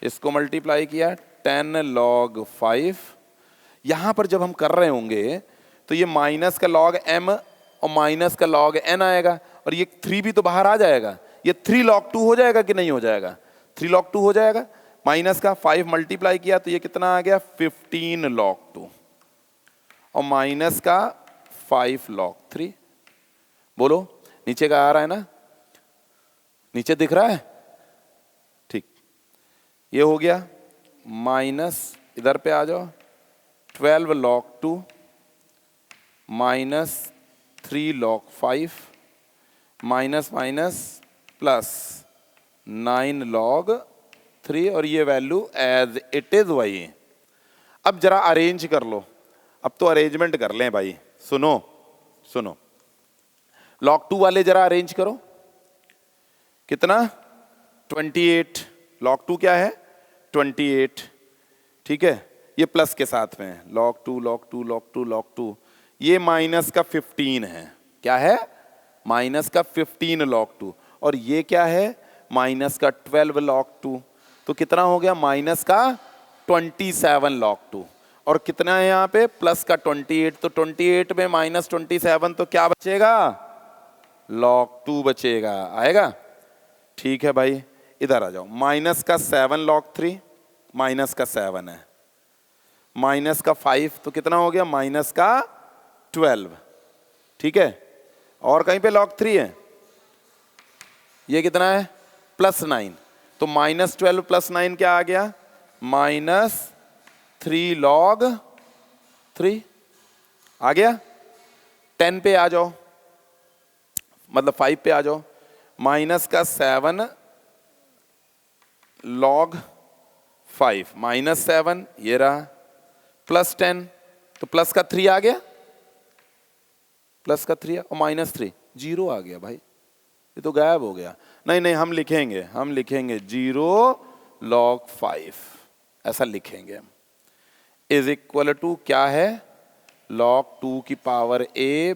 इसको मल्टीप्लाई किया 10 log 5। यहां पर जब हम कर रहे होंगे तो ये माइनस का log m और माइनस का log n आएगा, और ये 3 भी तो बाहर आ जाएगा, ये 3 log 2 हो जाएगा कि नहीं हो जाएगा? 3 log 2 हो जाएगा। माइनस का 5 मल्टीप्लाई किया तो ये कितना आ गया? 15 log 2, और माइनस का 5 log 3। बोलो, नीचे का आ रहा है ना? नीचे दिख रहा है? ठीक, ये हो गया माइनस, इधर पे आ जाओ, 12 log 2 minus 3 log 5 minus minus plus 9 log 3, और ये वैल्यू एज इट इज वही। अब जरा अरेंज कर लो, अब तो अरेंजमेंट कर लें भाई। सुनो सुनो, log 2 वाले जरा अरेंज करो, कितना? 28। log 2 क्या है? 28। ठीक है, ये प्लस के साथ में है, log 2 log 2 log 2 log 2, ये माइनस का 15 है। क्या है? माइनस का 15 log 2, और ये क्या है? माइनस का 12 log 2। तो कितना हो गया? माइनस का 27 log 2, और कितना है यहाँ पे? प्लस का 28। तो 28 में माइनस 27, तो क्या बचेगा? log 2 बचेगा, आएगा? ठीक है भाई, इधर आ जाओ, माइनस का 7 log 3, माइनस का 7 है, माइनस का 5, तो कितना हो गया? माइनस का 12, ठीक है, और कहीं पे log 3 है, ये कितना है +9, तो -12 + 9 क्या आ गया, -3 log 3 आ गया। 10 पे आ जाओ, मतलब 5 पे आ जाओ, -7 log 5 -7 ये रहा, +10, तो प्लस का 3 आ गया, प्लस का 3 और -3 0 आ गया भाई, ये तो गायब हो गया। नहीं नहीं, हम लिखेंगे 0 log 5, ऐसा लिखेंगे हम, इज इक्वल टू क्या है, log 2 की पावर a,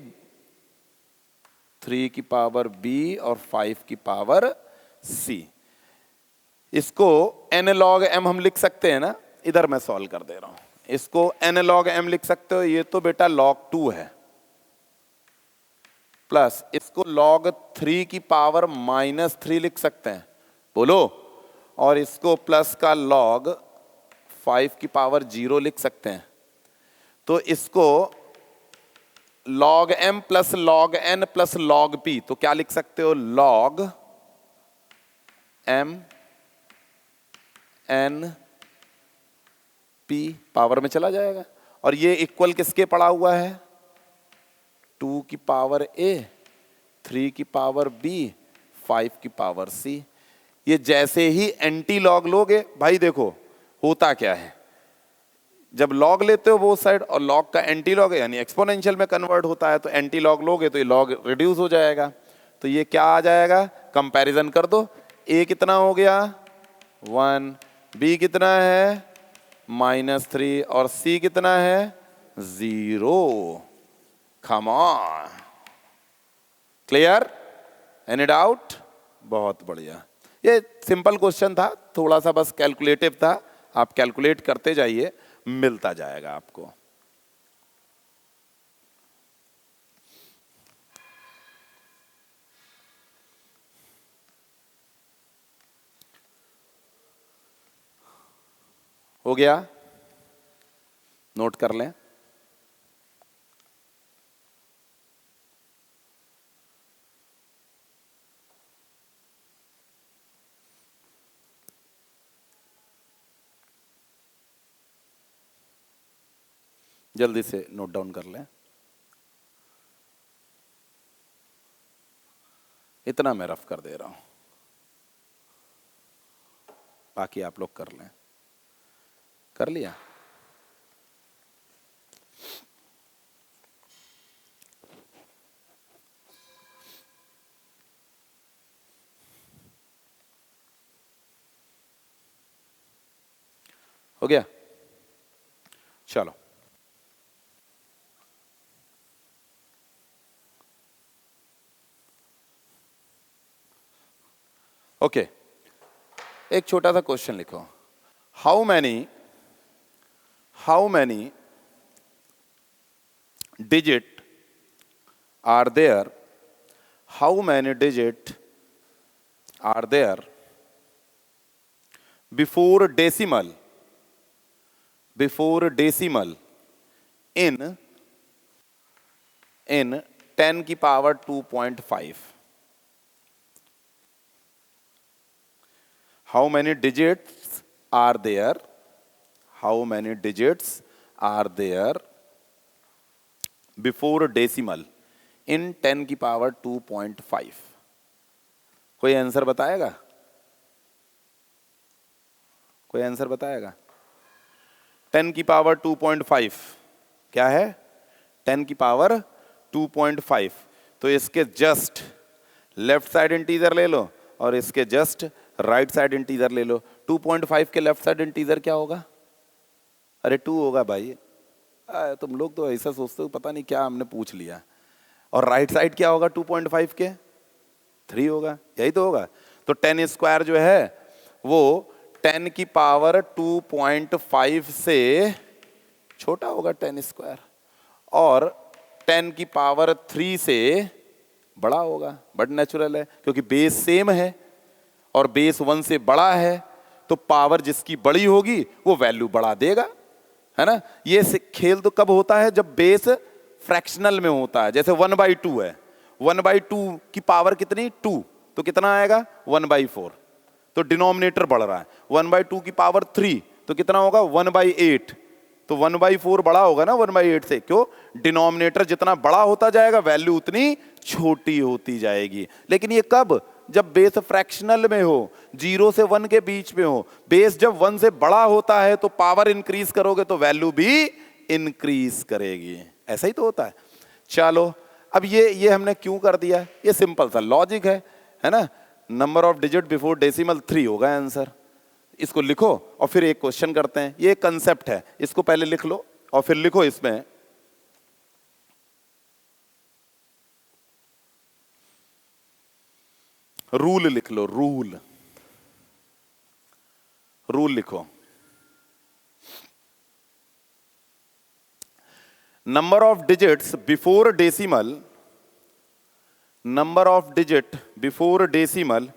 3 की पावर b और 5 की पावर c। इसको n log m हम लिख सकते हैं ना, इधर मैं सॉल्व कर दे रहा हूं, इसको n log m लिख सकते हो, ये तो बेटा log 2 है, प्लस इसको log 3 की पावर -3 लिख सकते हैं, बोलो, और इसको प्लस का log 5 की पावर 0 लिख सकते हैं। तो इसको log m plus log n plus log p, तो क्या लिख सकते हो, log m n p power में चला जाएगा, और ये इक्वल किसके पड़ा हुआ है, 2 की पावर a, 3 की पावर b, 5 की पावर c। ये जैसे ही एंटी लॉग लोगे भाई, देखो होता क्या है, जब लॉग लेते हो वो साइड और लॉग का एंटी लॉग यानी एक्सपोनेंशियल में कन्वर्ट होता है, तो एंटी लॉग लोगे तो ये लॉग रिड्यूस हो जाएगा, तो ये क्या आ जाएगा, कंपैरिजन कर दो, a कितना हो गया 1, b कितना है -3 और c कितना है 0। Come on, clear, any doubt, बहुत बढ़िया। ये सिंपल क्वेश्चन था, थोड़ा सा बस कैलकुलेटिव था, आप कैलकुलेट करते जाइए, मिलता जाएगा आपको। हो गया, नोट कर लें। जल्दी से नोट डाउन कर लें, इतना मैं रफ कर दे रहा हूं, बाकी आप लोग कर लें। कर लिया, हो गया, चलो ओके। एक छोटा सा क्वेश्चन लिखो, how many digit are there, how many digit are there before decimal in 10 की power 2.5। How many digits are there? How many digits are there before decimal in 10 की पावर 2.5? कोई आंसर बताएगा? कोई answer बताएगा? 10 की power 2.5 क्या है? 10 की पावर 2.5। तो इसके जस्ट लेफ्ट साइड इंटीजर ले लो और इसके जस्ट राइट साइड इंटीजर ले लो। 2.5 के लेफ्ट साइड इंटीजर क्या होगा? अरे 2 होगा भाई। तुम लोग तो ऐसा सोचते हो, पता नहीं क्या हमने पूछ लिया। और राइट साइड क्या होगा 2.5 के? 3 होगा, यही तो होगा। तो 10 स्क्वायर जो है वो 10 की पावर 2.5 से छोटा होगा 10 स्क्वायर, और 10 की पावर 3 से बड़ा होगा। बट नेचुरल है क्योंकि बेस सेम है और बेस 1 से बड़ा है, तो पावर जिसकी बड़ी होगी वो वैल्यू बढ़ा देगा, है ना। ये खेल तो कब होता है? जब बेस फ्रैक्शनल में होता है, जैसे 1/2 है, 1/2 की पावर कितनी 2, तो कितना आएगा 1/4, तो डिनोमिनेटर बढ़ रहा है। 1/2 की पावर 3 तो कितना होगा 1/8, तो 1/4 बड़ा होगा ना 1/8 से, क्यों, डिनोमिनेटर जितना बड़ा होता जाएगा वैल्यू उतनी छोटी होती जाएगी। लेकिन ये कब, जब बेस फ्रैक्शनल में हो, 0 से 1 के बीच में हो। बेस जब 1 से बड़ा होता है तो पावर इंक्रीज करोगे तो वैल्यू भी इंक्रीज करेगी, ऐसा ही तो होता है। चलो अब ये हमने क्यों कर दिया, ये सिंपल सा लॉजिक है ना। Number of digit before decimal 3 होगा आंसर। इसको लिखो और फिर एक क्वेश्चन करते हैं। ये कंसेप्ट है, इसको पहले लिख लो और फिर लिखो इसमें रूल लिख लो, रूल लिखो। Number of digits before decimal, number of digit before decimal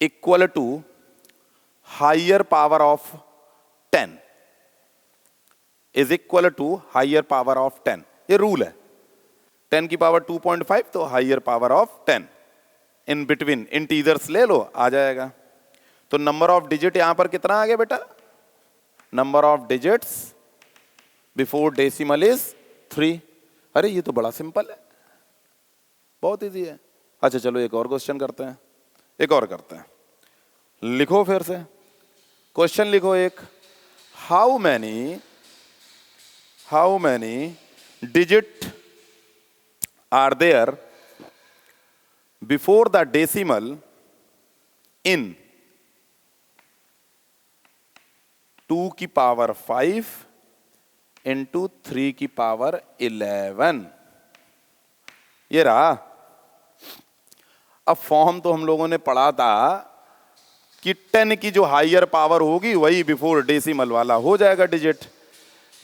equal to higher power of 10 is equal to higher power of 10। ये रूल है। 10 की पावर 2.5 तो higher power of 10, in between integers ले लो, आ जाएगा। तो नंबर ऑफ डिजिट यहां पर कितना आ गया बेटा, number of digits before decimal is 3। अरे ये तो बड़ा सिंपल है, बहुत इजी है। अच्छा चलो एक और क्वेश्चन करते हैं, एक और करते हैं। लिखो फिर से क्वेश्चन लिखो एक, how many digit are there before the decimal in 2 की पावर 5 इंटू 3 की पावर 11। ये रहा। अब फॉर्म तो हम लोगों ने पढ़ा था कि 10 की जो हायर पावर होगी वही बिफोर डेसिमल वाला हो जाएगा डिजिट।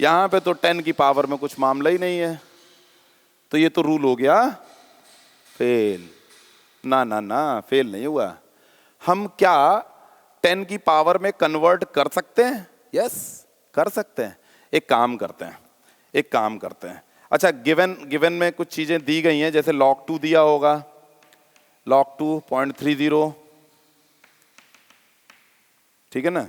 यहां पे तो 10 की पावर में कुछ मामला ही नहीं है, तो ये तो रूल हो गया फेल। ना फेल नहीं हुआ। हम क्या 10 की पावर में कन्वर्ट कर सकते हैं? यस कर सकते हैं। एक काम करते हैं। अच्छा गिवन में कुछ चीजें दी गई हैं, जैसे log 2 दिया होगा, log 2 0.30, ठीक है ना,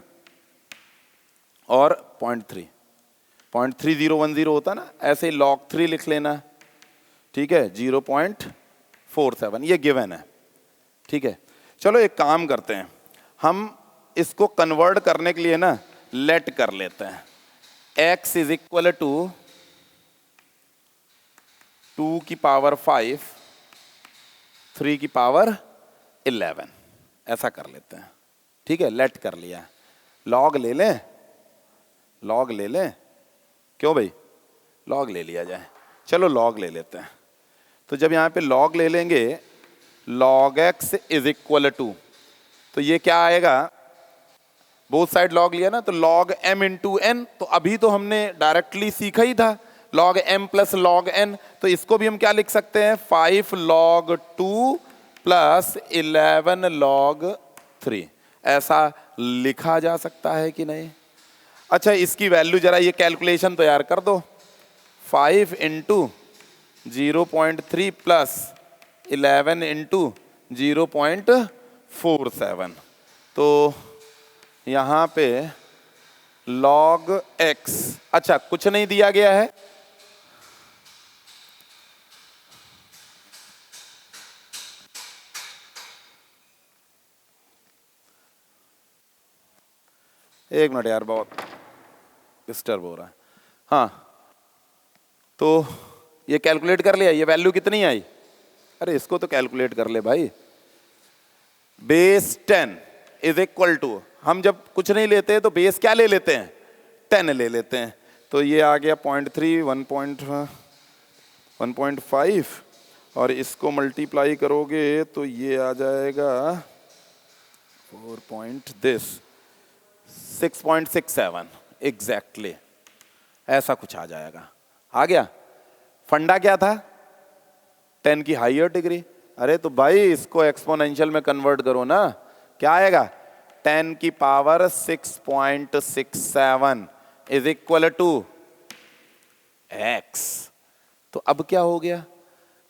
और 0.3010 होता ना, ऐसे ही log 3 लिख लेना, ठीक है, 0.47, ये गिवन है, ठीक है। चलो एक काम करते हैं, हम इसको कन्वर्ट करने के लिए ना लेट कर लेते हैं। x इज इक्वल टू 2 की पावर 5 3 की पावर 11, ऐसा कर लेते हैं, ठीक है। लेट कर लिया, लॉग ले लें, क्यों भाई, लॉग ले लिया जाए। चलो लॉग ले लेते हैं। तो जब यहाँ पे लॉग ले लेंगे, log x is equal to, तो ये क्या आएगा, बोथ साइड लॉग लिया ना, तो log m इंटू एन, तो अभी तो हमने डायरेक्टली सीखा ही था log m plus log n, तो इसको भी हम क्या लिख सकते हैं, 5 log 2 प्लस 11 log 3, ऐसा लिखा जा सकता है कि नहीं। अच्छा इसकी वैल्यू जरा ये कैलकुलेशन तो यार कर दो, 5 इंटू 0.3 प्लस 11 इंटू 0.47, तो यहाँ पे log x, अच्छा कुछ नहीं दिया गया है, एक मिनट यार बहुत डिस्टर्ब हो रहा है। हाँ तो ये कैलकुलेट कर लिया, ये वैल्यू कितनी आई, अरे इसको तो कैलकुलेट कर ले भाई। बेस 10 इज इक्वल टू, हम जब कुछ नहीं लेते तो बेस क्या ले लेते हैं, 10 ले लेते हैं, तो ये आ गया 0.3 1.5 और इसको मल्टीप्लाई करोगे तो ये आ जाएगा 6.67 एग्जैक्टली, ऐसा कुछ आ जाएगा। आ गया। फंडा क्या था, 10 की हायर डिग्री। अरे तो भाई इसको एक्सपोनेंशियल में कन्वर्ट करो ना, क्या आएगा, 10 की power 6.67 is equal to x। तो अब क्या हो गया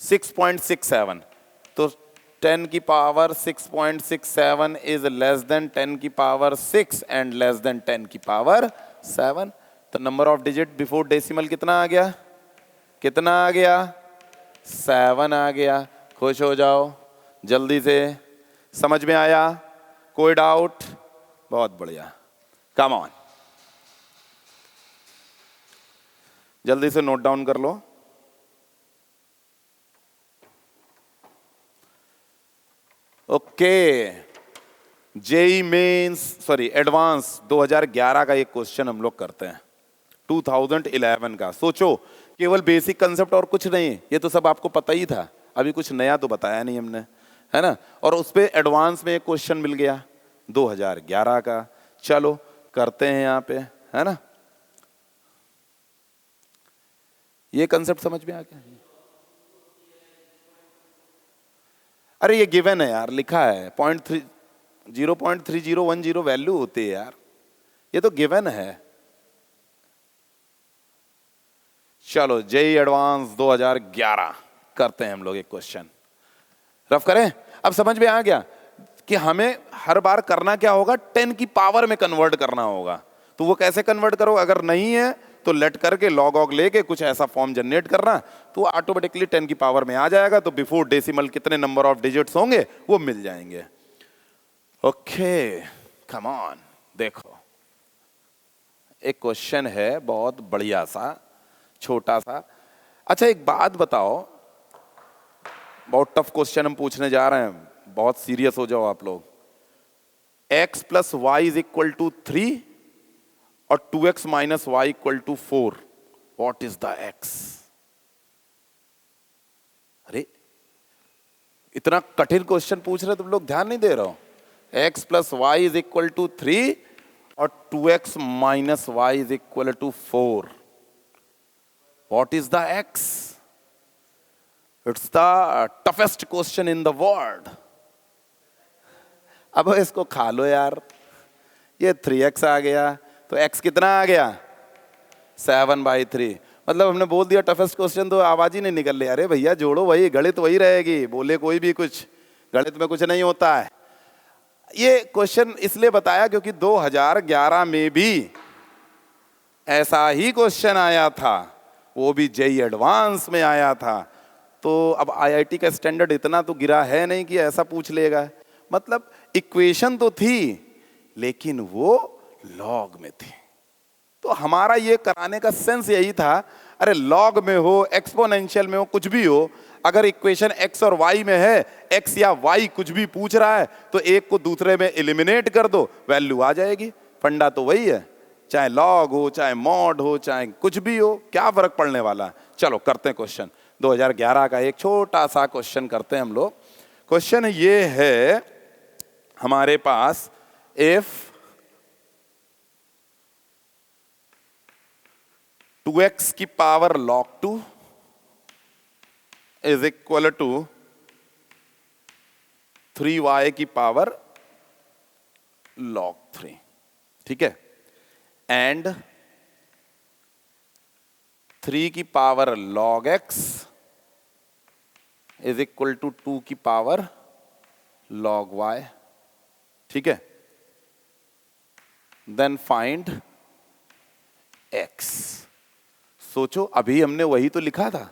6.67, तो 10 की पावर 6.67 इज लेस देन 10 की पावर 6 एंड लेस देन 10 की पावर 7। तो number of digit before decimal कितना आ गया, कितना आ गया 7 आ गया। खुश हो जाओ जल्दी से, समझ में आया, कोई डाउट? बहुत बढ़िया, कम ऑन, जल्दी से नोट डाउन कर लो। Okay, JEE Mains sorry Advance 2011 का एक क्वेश्चन हम लोग करते हैं 2011 का। सोचो, केवल बेसिक कंसेप्ट और कुछ नहीं, ये तो सब आपको पता ही था, अभी कुछ नया तो बताया नहीं हमने, है ना। और उस पे एडवांस में एक क्वेश्चन मिल गया 2011 का। चलो करते हैं यहाँ पे, है ना। ये कंसेप्ट समझ में आ गया? अरे ये गिवन है यार, लिखा है 0.3010 वैल्यू होती है यार, ये तो गिवन है। चलो जेई एडवांस 2011 करते हैं हम लोग एक क्वेश्चन, रफ करें। अब समझ में आ गया कि हमें हर बार करना क्या होगा, 10 की पावर में कन्वर्ट करना होगा। तो वो कैसे कन्वर्ट करो, अगर नहीं है तो लेट करके लॉग ऑग लेके कुछ ऐसा फॉर्म जनरेट करना, तो ऑटोमेटिकली 10 की पावर में आ जाएगा। तो बिफोर डेसिमल कितने नंबर ऑफ डिजिट्स होंगे वो मिल जाएंगे। ओके कम ऑन, देखो एक क्वेश्चन है बहुत बढ़िया सा, छोटा सा। अच्छा एक बात बताओ, बहुत टफ क्वेश्चन हम पूछने जा रहे हैं, बहुत सीरियस हो जाओ आप लोग। x plus y is equal to 3 और 2x minus y equal to 4, what is the x? अरे इतना कठिन क्वेश्चन पूछ रहे तुम लोग, ध्यान नहीं दे रहे हो। x plus y is equal to 3 और 2x minus y is equal to 4, what is the x? It's the toughest question in the world. अब इसको खा लो यार, ये 3x आ गया, तो x कितना आ गया 7/3। मतलब हमने बोल दिया टफेस्ट क्वेश्चन, तो आवाज ही नहीं निकल रही। अरे भैया जोड़ो, वही गणित वही रहेगी, बोले कोई भी कुछ, गणित में कुछ नहीं होता है। ये क्वेश्चन इसलिए बताया क्योंकि 2011 में भी ऐसा ही क्वेश्चन आया था, वो भी जेई एडवांस में आया था। तो अब आईआईटी का स्टैंडर्ड इतना तो गिरा है नहीं कि ऐसा पूछ लेगा। मतलब इक्वेशन तो थी लेकिन वो लॉग में थी। तो हमारा ये कराने का सेंस यही था, अरे लॉग में हो, एक्सपोनेंशियल में हो, कुछ भी हो, अगर इक्वेशन x और y में है, x या y कुछ भी पूछ रहा है, तो एक को दूसरे में एलिमिनेट कर दो, वैल्यू आ जाएगी। फंडा तो वही है, चाहे लॉग हो, चाहे मॉड हो, चाहे कुछ भी हो, क्या फर्क पड़ने वाला है। चलो करते हैं क्वेश्चन, 2011 का एक छोटा सा क्वेश्चन करते हैं हम लोग। क्वेश्चन ये है हमारे पास, इफ 2x की power log 2 is equal to 3y की पावर log 3, ठीक है, एंड 3 की power log x is equal to 2 की पावर log y, ठीक है। Then find x। सोचो, अभी हमने वही तो लिखा था,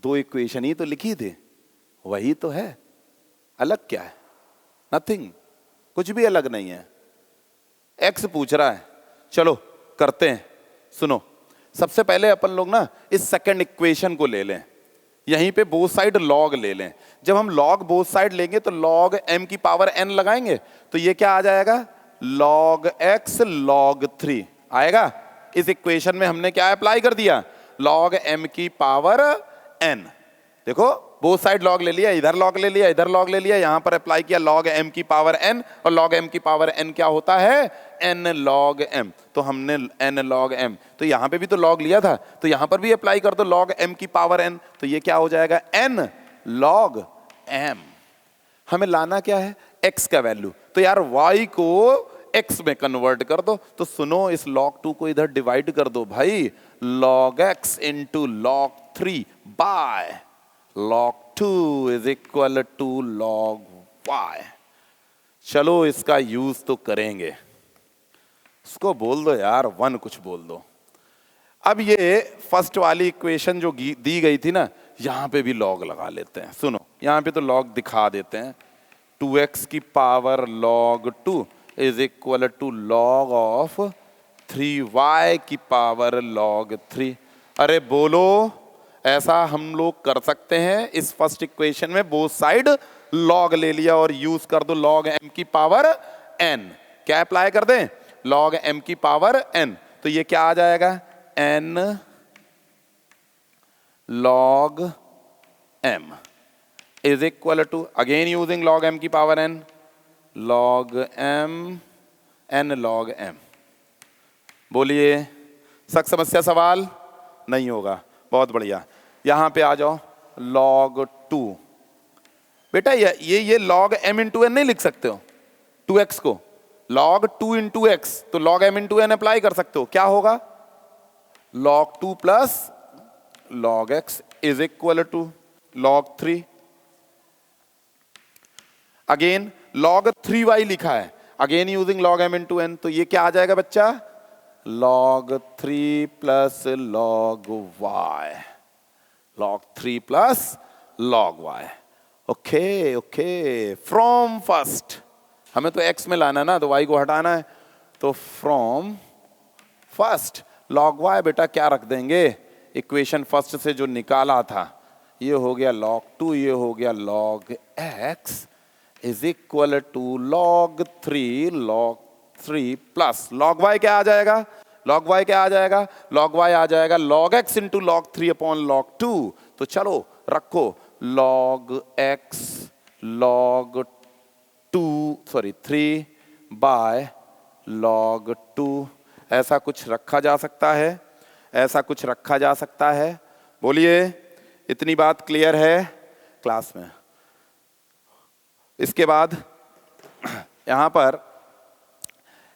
दो इक्वेशन ही तो लिखी थी, वही तो है, अलग क्या है? नथिंग, कुछ भी अलग नहीं है। x पूछ रहा है, चलो करते हैं। सुनो, सबसे पहले अपन लोग ना इस सेकंड इक्वेशन को ले लें, यहीं पे बोथ साइड लॉग ले लें। जब हम लॉग बोथ साइड लेंगे तो लॉग m की पावर n लगाएंगे, तो ये क्या आ जाएगा, log x log 3 आएगा। इस इक्वेशन में हमने क्या अप्लाई कर दिया, log m की पावर n। देखो बोथ साइड लॉग ले लिया, इधर लॉग ले लिया, इधर लॉग ले लिया, यहां पर अप्लाई किया log m की पावर n, और log m की पावर n क्या होता है, n log m। तो हमने n log m, तो यहां पे भी तो log लिया था, तो यहां पर भी अप्लाई कर दो log m की पावर n, तो ये क्या हो जाएगा, n log m। हमें लाना क्या है, x का वैल्यू। तो यार y को x में कन्वर्ट कर दो। तो सुनो, इस log 2 को इधर डिवाइड कर दो भाई, log x into log 3 by log 2 is equal to log y। चलो इसका यूज तो करेंगे, इसको बोल दो यार 1 कुछ बोल दो। अब ये फर्स्ट वाली इक्वेशन जो दी गई थी ना, यहां पे भी लॉग लगा लेते हैं। सुनो, यहां पे तो लॉग दिखा देते हैं, 2x की power log 2 is equal to log of 3y की पावर log 3। अरे बोलो, ऐसा हम लोग कर सकते हैं। इस फर्स्ट इक्वेशन में बोथ साइड लॉग ले लिया और यूज कर दो log m की पावर n। क्या अप्लाई कर दें? log m की पावर n। तो ये क्या आ जाएगा? n log m is equal to, again using log m की power n, log m n log m। बोलिए, समस्या सवाल नहीं होगा? बहुत बढ़िया। यहां पे आ जाओ, log 2। बेटा ये log m इंटू n नहीं लिख सकते हो 2x को? log 2 इंटू x, तो log m into n apply कर सकते हो। क्या होगा? log 2 plus log x is equal to log 3। Again log 3y लिखा है, again using log m into n। तो ये क्या आ जाएगा बच्चा? log 3 plus log y, log 3 plus log y। Okay okay, from first, हमें तो x में लाना ना, तो y को हटाना है। तो फ्रॉम फर्स्ट log y बेटा क्या रख देंगे? इक्वेशन फर्स्ट से जो निकाला था, ये हो गया log 2, ये हो गया log x is equal to log 3 plus log y क्या आ जाएगा? log y क्या आ जाएगा? log y आ जाएगा log x into log 3 upon log 2। तो चलो रखो log x log 3 by log 2। ऐसा कुछ रखा जा सकता है, ऐसा कुछ रखा जा सकता है। बोलिए, इतनी बात क्लियर है क्लास में? इसके बाद यहां पर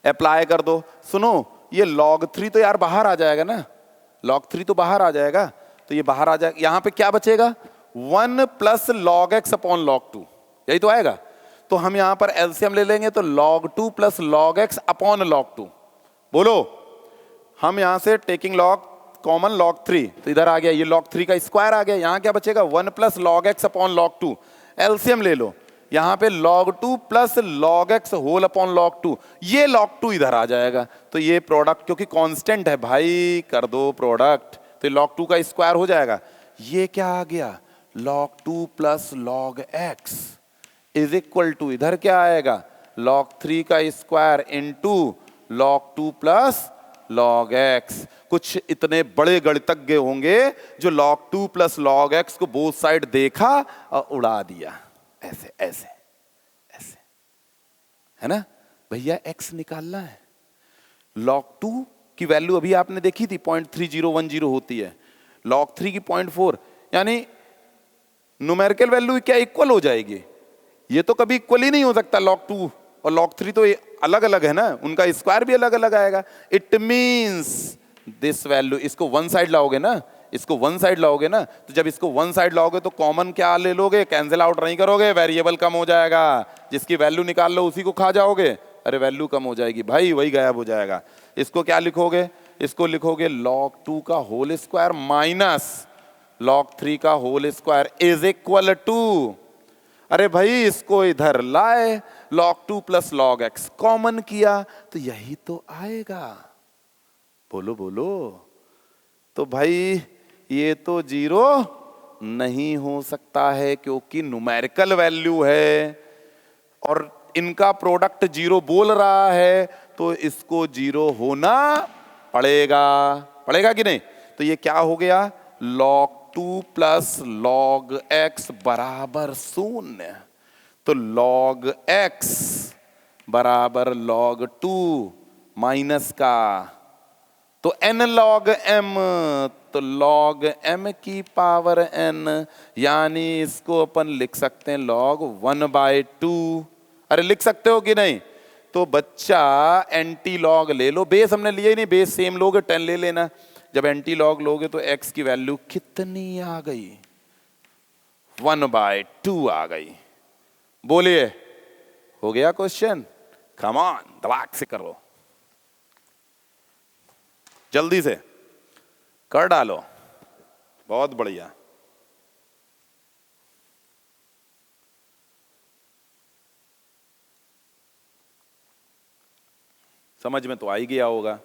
अप्लाई कर दो। सुनो, ये log 3 तो यार बाहर आ जाएगा ना, log 3 तो बाहर आ जाएगा, तो ये बाहर आ जाएगा। यहां पे क्या बचेगा? 1 plus log x upon log 2, यही तो आएगा। तो हम यहां पर एलसीएम ले लेंगे, तो log 2 plus log x upon log 2। बोलो, हम यहां से टेकिंग log कॉमन log 3, तो इधर आ गया, ये log 3 का स्क्वायर आ गया। यहां क्या बचेगा? 1 plus log x upon log 2। LCM ले लो, यहां पे log 2 plus log x whole upon log 2, ये log 2 इधर आ जाएगा। तो ये प्रोडक्ट क्योंकि कांस्टेंट है भाई, कर दो प्रोडक्ट, तो log 2 का स्क्वायर हो जाएगा। ये क्या आ गया? log 2 plus log x is equal to, इधर क्या आएगा? log 3 का square into log 2 plus log x। कुछ इतने बड़े गणितज्ञ होंगे जो log 2 प्लस log x को बोथ साइड देखा और उड़ा दिया, ऐसे ऐसे ऐसे, है ना भैया? x निकालना है। log 2 की वैल्यू अभी आपने देखी थी 0.3010 होती है, log 3 की 0.4, यानी न्यूमेरिकल वैल्यू क्या इक्वल हो जाएगी? ये तो कभी इक्वल ही नहीं हो सकता। log 2 और log 3 तो अलग अलग है ना, उनका स्क्वायर भी अलग अलग आएगा। इट मींस दिस वैल्यू, इसको वन साइड लाओगे ना, इसको वन साइड लाओगे ना, तो जब इसको वन साइड लाओगे तो कॉमन क्या ले लोगे? कैंसिल आउट नहीं करोगे, वेरिएबल कम हो जाएगा। जिसकी वैल्यू निकाल लो उसी को खा जाओगे, अरे वैल्यू कम हो जाएगी भाई, वही गायब हो जाएगा। इसको क्या लिखोगे? इसको लिखोगे log 2 का होल स्क्वायर माइनस log 3 का whole square is equal to, अरे भाई इसको इधर लाए, log 2 plus log x common किया, तो यही तो आएगा। बोलो बोलो। तो भाई ये तो जीरो नहीं हो सकता है, क्योंकि न्यूमेरिकल वैल्यू है और इनका प्रोडक्ट जीरो बोल रहा है, तो इसको जीरो होना पड़ेगा। पड़ेगा कि नहीं? तो ये क्या हो गया? log 2 प्लस log x बराबर 0। तो log x बराबर log 2 माइनस का, तो n log m, तो log m की पावर n, यानी इसको अपन लिख सकते हैं log 1/2। अरे लिख सकते हो कि नहीं? तो बच्चा एंटी लॉग ले लो, बेस हमने लिया ही नहीं, बेस सेम लोगे 10 ले लेना। जब एंटी लॉग लोगे तो x की वैल्यू कितनी आ गई? 1/2 आ गई। बोलिए, हो गया क्वेश्चन? कम ऑन, दबाक से करो, जल्दी से कर डालो। बहुत बढ़िया। समझ में तो आ ही गया होगा।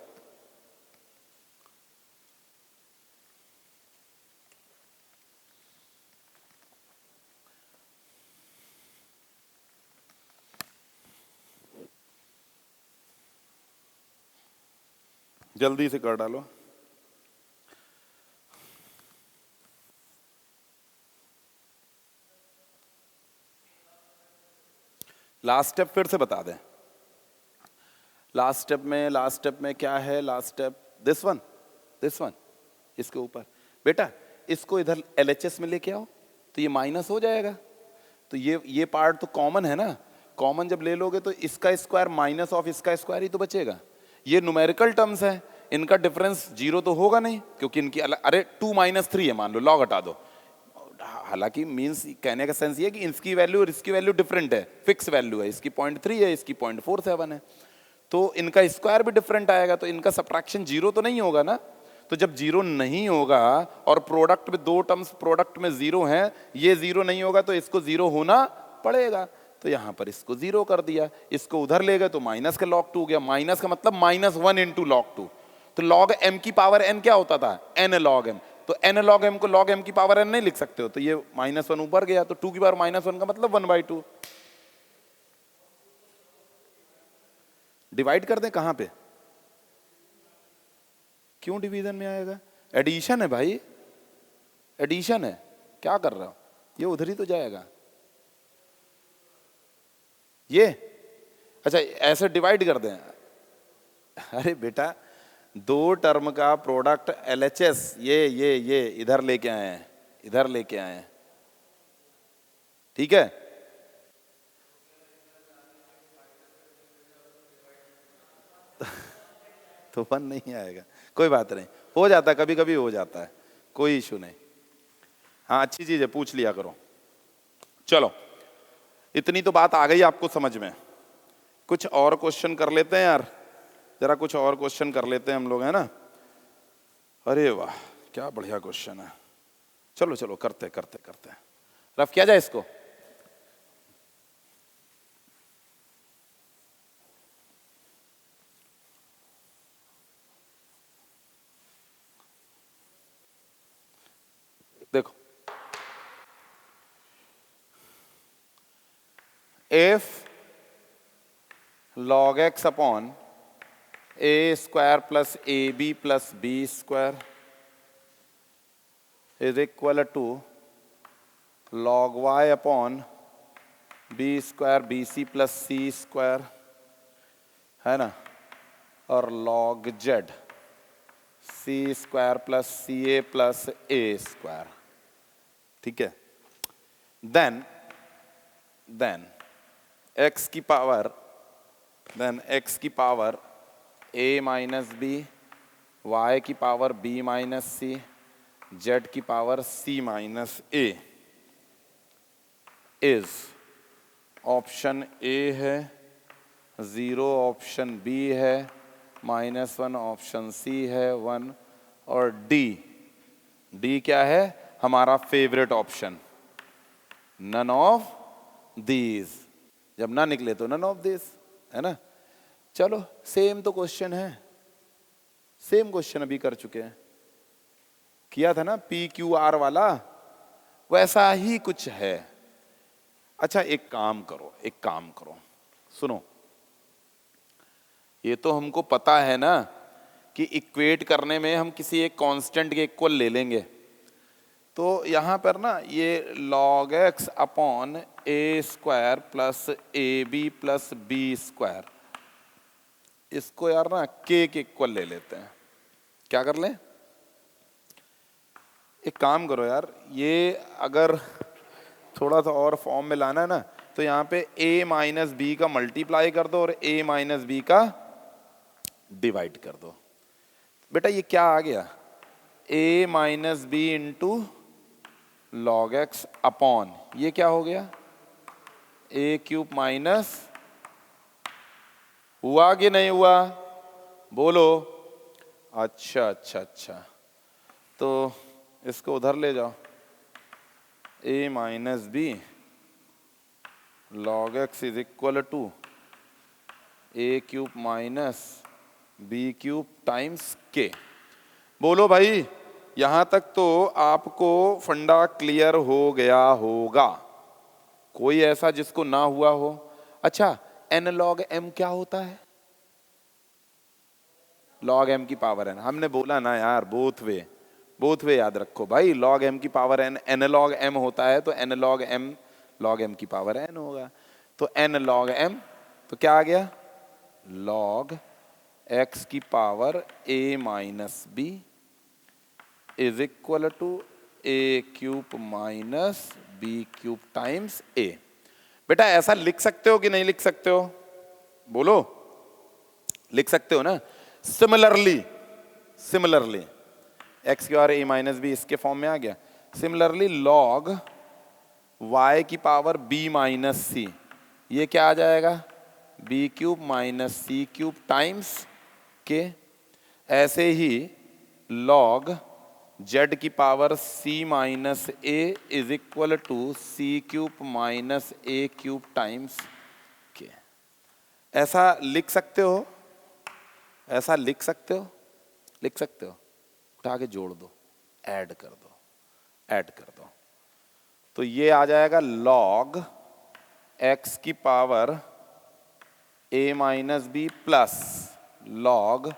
जल्दी से कर डालो। लास्ट स्टेप फिर से बता दें। लास्ट स्टेप में क्या है? लास्ट स्टेप दिस वन, इसके ऊपर। बेटा इसको इधर LHS में लेके आओ तो ये माइनस हो जाएगा। तो ये पार्ट तो कॉमन है ना, कॉमन जब ले लोगे तो इसका स्क्वायर माइनस ऑफ इसका स्क्वायर ही तो बचेगा। ये न्यूमेरिकल टर्म्स है, इनका डिफरेंस 0 तो होगा नहीं, क्योंकि इनकी अरे 2 - 3 है मान लो, लॉग हटा दो। हालांकि मींस कहने का सेंस ये है कि इसकी वैल्यू और इसकी वैल्यू डिफरेंट है, फिक्स वैल्यू है, इसकी 0.3 है, इसकी 0.47 है, तो इनका स्क्वायर भी डिफरेंट आएगा, तो इनका सब्ट्रैक्शन 0 तो नहीं होगा ना। तो जब 0 नहीं होगा और प्रोडक्ट में दो टर्म्स प्रोडक्ट में 0 हैं, ये 0 नहीं होगा तो इसको 0 होना पड़ेगा। तो यहां पर इसको 0 कर दिया, इसको उधर ले गए तो माइनस का log 2 हो गया। माइनस का मतलब -1 × log 2। तो log m की पावर n क्या होता था? n log m। तो n log m को log m की पावर n नहीं लिख सकते हो, तो ये -1 ऊपर गया, तो 2 की पावर -1 का मतलब 1/2। डिवाइड कर दें कहां पे? क्यों डिवीजन में आएगा? एडिशन है भाई, एडिशन है। क्या कर रहा हो? ये उधर ही तो जाएगा ये। अच्छा ऐसे डिवाइड कर दें। अरे बेटा दो टर्म का प्रोडक्ट LHS ये इधर लेके आए हैं, इधर लेके आए हैं, ठीक है। तो 1 नहीं आएगा, कोई बात नहीं, हो जाता है, कभी कभी हो जाता है, कोई इशू नहीं। हाँ अच्छी चीज है, पूछ लिया करो। चलो इतनी तो बात आ गई आपको समझ में। कुछ और क्वेश्चन कर लेते हैं यार, जरा कुछ और क्वेश्चन कर लेते हैं हम लोग, है ना। अरे वाह क्या बढ़िया क्वेश्चन है। चलो चलो करते करते करते रफ किया जाए इसको। देखो if log x upon a square plus ab plus b square is equal to log y upon b square bc plus c square, है ना, और log z c square plus ca plus a square, ठीक है। Then x की power a minus B, y की power b minus C, z की power c minus a is option a है, 0 option b है, -1 ऑप्शन c है, 1 और d क्या है? हमारा favourite option, none of these. जब ना निकले तो नन ऑफ दिस, है ना। चलो सेम तो क्वेश्चन है, सेम क्वेश्चन अभी कर चुके हैं, किया था ना PQR वाला, वैसा ही कुछ है। अच्छा एक काम करो, सुनो, ये तो हमको पता है ना कि इक्वेट करने में हम किसी एक कांस्टेंट के इक्वल ले लेंगे। तो यहां पर ना ये log x upon a square plus ab plus b square, इसको यार ना k के इक्वल ले लेते हैं। क्या कर लें? एक काम करो यार, ये अगर थोड़ा सा और फॉर्म में लाना है ना, तो यहाँ पे a माइनस बी का मल्टीप्लाई कर दो और a माइनस बी का डिवाइड कर दो। बेटा ये क्या आ गया, a minus b into log x upon ये क्या हो गया, a क्यूब माइनस, हुआ कि नहीं हुआ, बोलो। अच्छा अच्छा अच्छा, तो इसको उधर ले जाओ, a minus b log x is equal to a cube minus b cube times k. बोलो भाई, यहां तक तो आपको फंडा क्लियर हो गया होगा, कोई ऐसा जिसको ना हुआ हो। अच्छा, n लॉग m क्या होता है, लॉग m की पावर n, हमने बोला ना यार बोथ वे याद रखो भाई, log m की power n, n log m होता है तो n log m की पावर n होगा। तो n log m तो क्या आ गया, log x की power a minus b is equal to a cube minus b cube times a। बेटा ऐसा लिख सकते हो कि नहीं लिख सकते हो, बोलो, लिख सकते हो ना। सिमिलरली x की पावर a माइनस बी इसके फॉर्म में आ गया। सिमिलरली log y की पावर b माइनस सी, ये क्या आ जाएगा, b cube minus c cube times k. ऐसे ही log z की power c minus a is equal to c cube minus a cube times k. ऐसा लिख सकते हो, ऐसा लिख सकते हो, लिख सकते हो, उठा के जोड़ दो, ऐड कर दो। तो ये आ जाएगा log x की power a minus B plus log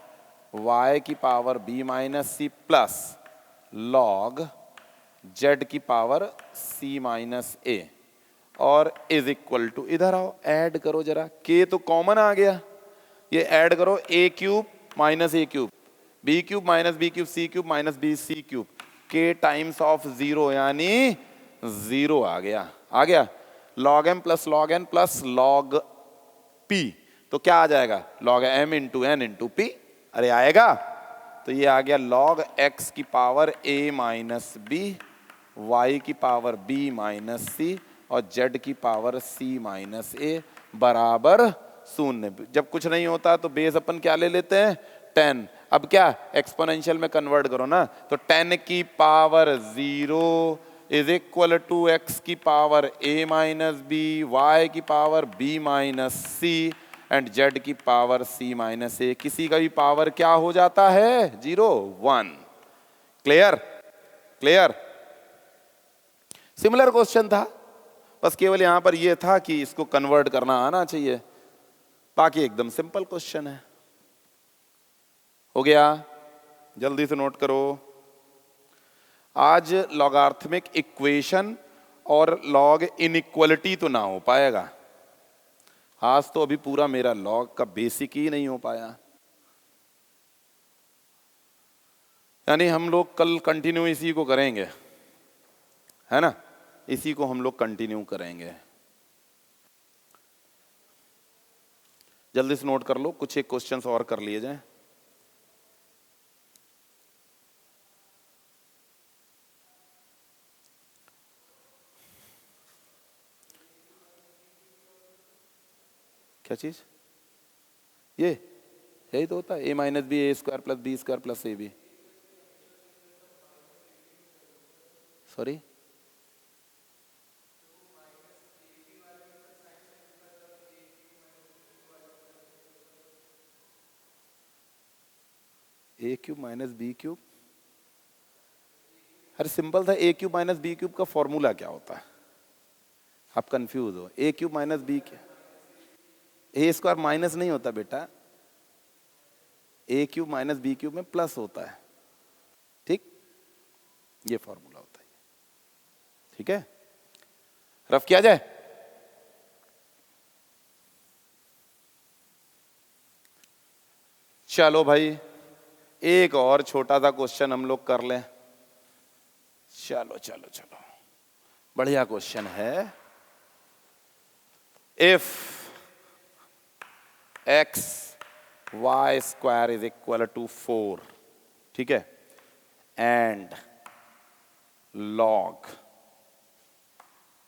y की power b minus C plus log z की पावर c माइनस a और इज इक्वल टू, इधर आओ ऐड करो जरा, k तो कॉमन आ गया, ये ऐड करो a cube minus a cube, b cube minus b cube, c cube minus b c cube, k times of 0 यानी 0 आ गया। log m plus log n plus log p, तो क्या आ जाएगा, log m into n into p, अरे आएगा। तो ये आ गया log x की power a minus B, y की पावर b माइनस सी और z की पावर c माइनस a बराबर 0। जब कुछ नहीं होता तो बेस अपन क्या ले लेते हैं, 10। अब क्या एक्सपोनेंशियल में कन्वर्ट करो ना, तो 10 की power 0 is equal to x की power a minus B, Y की power b minus C and z की पावर c माइनस a। किसी का भी पावर क्या हो जाता है, 0 1। क्लियर। सिमिलर क्वेश्चन था, बस केवल यहां पर यह था कि इसको कन्वर्ट करना आना चाहिए, बाकी एकदम सिंपल क्वेश्चन है। हो गया, जल्दी से नोट करो। आज लॉगरिथमिक इक्वेशन और लॉग इनइक्वालिटी तो ना हो पाएगा, आज तो अभी पूरा मेरा लॉग का बेसिक ही नहीं हो पाया, यानी हम लोग कल कंटिन्यू इसी को करेंगे, है ना, इसी को हम लोग कंटिन्यू करेंगे। जल्दी से नोट कर लो, कुछ एक क्वेश्चंस और कर लिए जाएं। क्या चीज, ये यही तो होता है, a minus b a square plus b square plus a b, sorry a cube minus b cube, अरे सिंपल था, a cube minus b cube का फॉर्मूला क्या होता है, आप कंफ्यूज हो। A cube minus b, a square minus नहीं होता बेटा, a cube minus b cube में प्लस होता है, ठीक, ये फॉर्मूला होता है, ठीक है। रफ किया जाए, चलो भाई एक और छोटा सा क्वेश्चन हम लोग कर लें। चलो बढ़िया क्वेश्चन है, if x y square is equal to 4, ठीक है, and log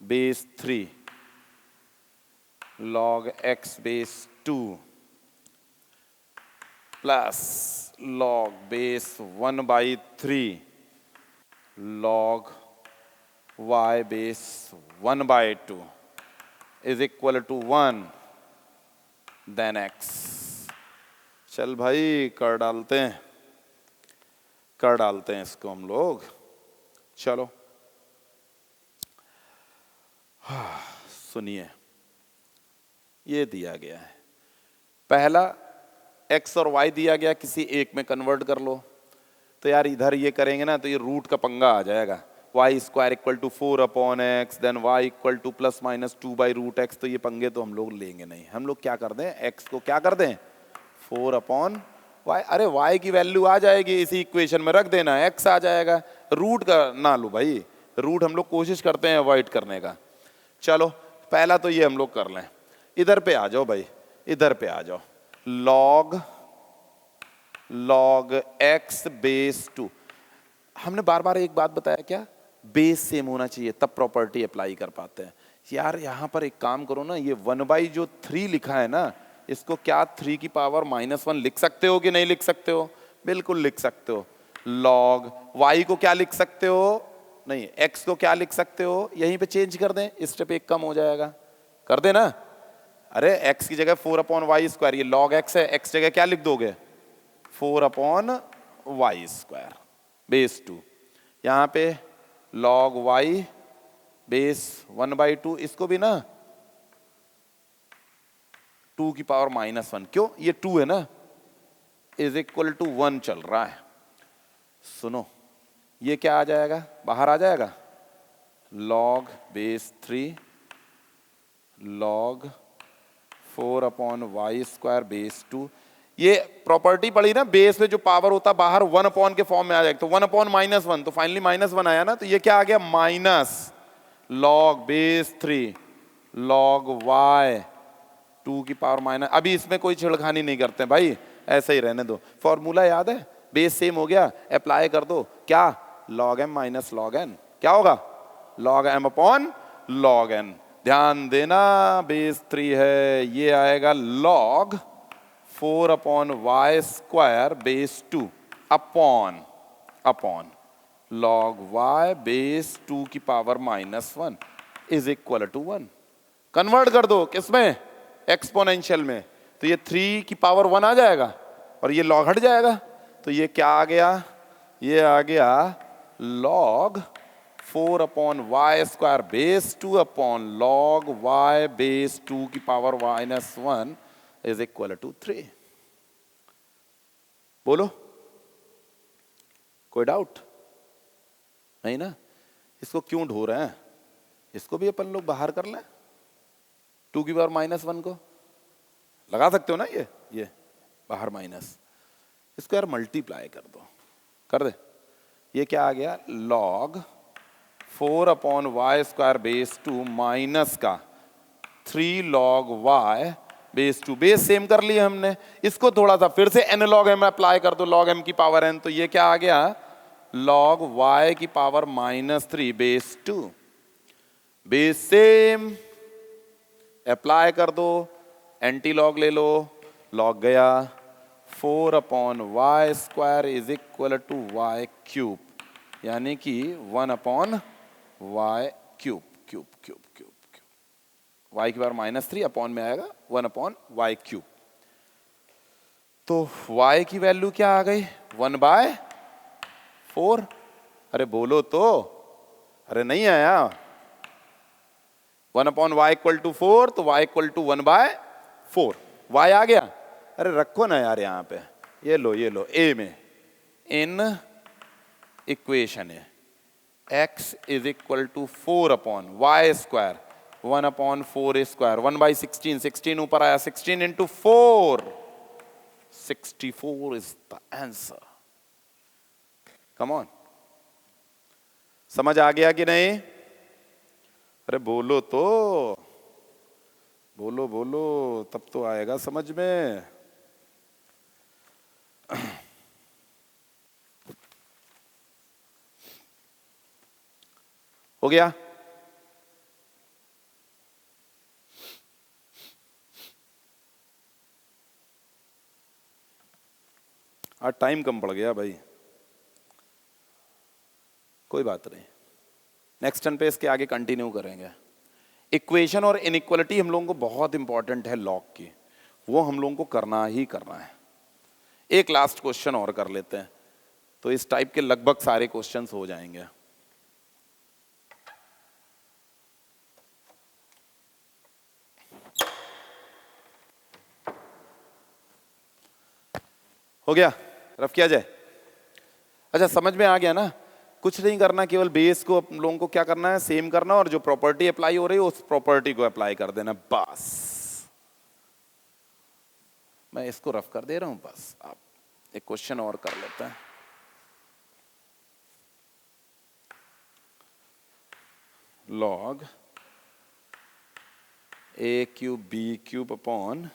base 3 log x base 2 plus log base 1 by 3 log y base 1 by 2 is equal to 1, then x। चल भाई कर डालते हैं इसको हम लोग। चलो सुनिए, ये दिया गया है, पहला x और y दिया गया, किसी एक में कन्वर्ट कर लो। तो यार इधर ये करेंगे ना तो ये रूट का पंगा आ जाएगा, y square equal to 4 upon x, then y equal to plus minus 2 by root x. तो ये पंगे तो हम लोग लेंगे नहीं। हम लोग क्या कर दें, x को क्या कर दें 4 अपॉन y। अरे y की वैल्यू आ जाएगी इसी इक्वेशन में, रख देना, x आ जाएगा। रूट का ना लो भाई, रूट हम लोग कोशिश करते हैं अवॉइड करने का। चलो पहला तो ये हम लोग कर लें। इधर पे आ जाओ भाई, इधर पे आ जाओ, log x बेस 2। हमने बार बार एक बात बताया, क्या बेस सेम होना चाहिए तब प्रॉपर्टी अप्लाई कर पाते हैं। यार यहां पर एक काम करो ना, ये 1 बाई जो 3 लिखा है ना, इसको क्या 3 की पावर -1 लिख सकते हो कि नहीं लिख सकते हो? बिल्कुल लिख सकते हो। log y को क्या लिख सकते हो, नहीं x को क्या लिख सकते हो, यहीं पे चेंज कर दें, स्टेप एक कम हो जाएगा, कर देना। अरे x की जगह 4 अपॉन वाई स्क्वायर, ये log x है, x जगह क्या लिख दोगे 4 अपॉन वाई स्क्वायर बेस 2। यहां पे log y बेस 1 बाई 2, इसको भी ना 2 की पावर -1, क्यों, ये 2 है ना, इज इक्वल टू 1 चल रहा है। सुनो ये क्या आ जाएगा, बाहर आ जाएगा, log base 3 log 4 upon y square base 2। ये प्रॉपर्टी पड़ी ना, बेस में जो पावर होता है बाहर 1 अपॉन के फॉर्म में आ जाएगा, तो 1 अपॉन -1, तो फाइनली -1 आया ना, तो ये क्या आ गया minus log base 3 log y 2 की पावर माइनस। अभी इसमें कोई छिड़खानी नहीं करते भाई, ऐसे ही रहने दो। फॉर्मूला याद है, बेस सेम हो गया, अप्लाई कर दो, क्या log m minus log n, क्या होगा log m upon log n। ध्यान देना बेस 3 है, ये आएगा log 4 upon y square base 2 upon log y base 2 की power -1 is equal to 1। Convert कर दो किसमें, एक्सपोनेंशियल में, तो ये 3 की पावर 1 आ जाएगा और ये log हट जाएगा, तो ये क्या आ गया, ये आ गया log 4 upon y square base 2 upon log y base 2 की पावर -1 इज इक्वल टू 3। बोलो कोई डाउट नहीं ना? इसको क्यों ढो रहे हैं, इसको भी अपन लोग बाहर कर लें, 2 की पावर -1 को लगा सकते हो ना, ये बाहर माइनस, इसको यार मल्टीप्लाई कर दो, कर दे। ये क्या आ गया log 4 upon y square base 2 minus का 3 log y base 2, base same कर लिए हमने, इसको थोड़ा सा फिर से n log m अप्लाई कर दो, log m की पावर n, तो ये क्या आ गया log y की power -3 base 2, base same apply कर दो, एंटी लॉग ले लो, log गया, 4 upon y square is equal to y cube, यानी कि 1 अपॉन वाई क्यूब, वाई की पावर -3 अपॉन में आएगा 1 अपॉन वाई क्यूब। तो y की वैल्यू क्या आ गई 1/4। अरे बोलो तो, अरे नहीं आया, 1 अपॉन वाई इक्वल टू 4, तो y इक्वल टू 1/4, y आ गया। अरे रखो ना यार यहाँ पे, ये लो a में इन इक्वेशन है x is equal to 4 upon y square 1 upon 4 square 1/16, 16 ऊपर आया, 16 into 4, 64 is the answer. Come on, समझ आ गया कि नहीं? अरे बोलो तो, बोलो बोलो, तब तो आएगा समझ में। हो गया? आज टाइम कम पड़ गया भाई, कोई बात नहीं, नेक्स्ट टर्न पे इसके आगे कंटिन्यू करेंगे। इक्वेशन और इनइक्वालिटी हम लोगों को बहुत इंपॉर्टेंट है लॉग की, वो हम लोगों को करना ही करना है। एक लास्ट क्वेश्चन और कर लेते हैं, तो इस टाइप के लगभग सारे क्वेश्चंस हो जाएंगे। हो गया? रफ किया जाए? अच्छा, समझ में आ गया ना? कुछ नहीं करना, केवल बेस को हम लोगों को क्या करना है, सेम करना, और जो प्रॉपर्टी अप्लाई हो रही है उस प्रॉपर्टी को अप्लाई कर देना, बस। मैं इसको रफ कर दे रहा हूं, बस। आप एक क्वेश्चन और कर लेते हैं। Log A cube B cube upon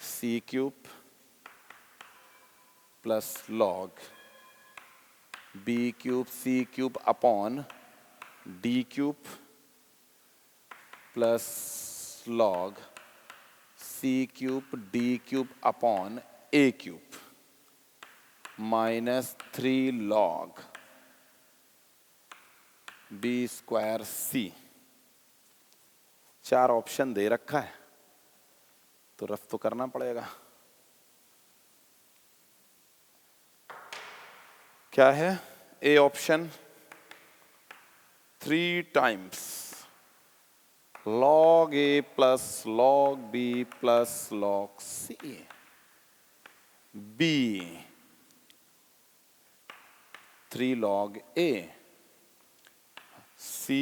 C cube plus log B cube C cube upon D cube plus log C cube D cube upon A cube minus 3 log B square C. 4 option दे रखा है, तो rough तो करना पड़ेगा। क्या है? A option 3 times log a plus log b plus log c, b 3 log a, c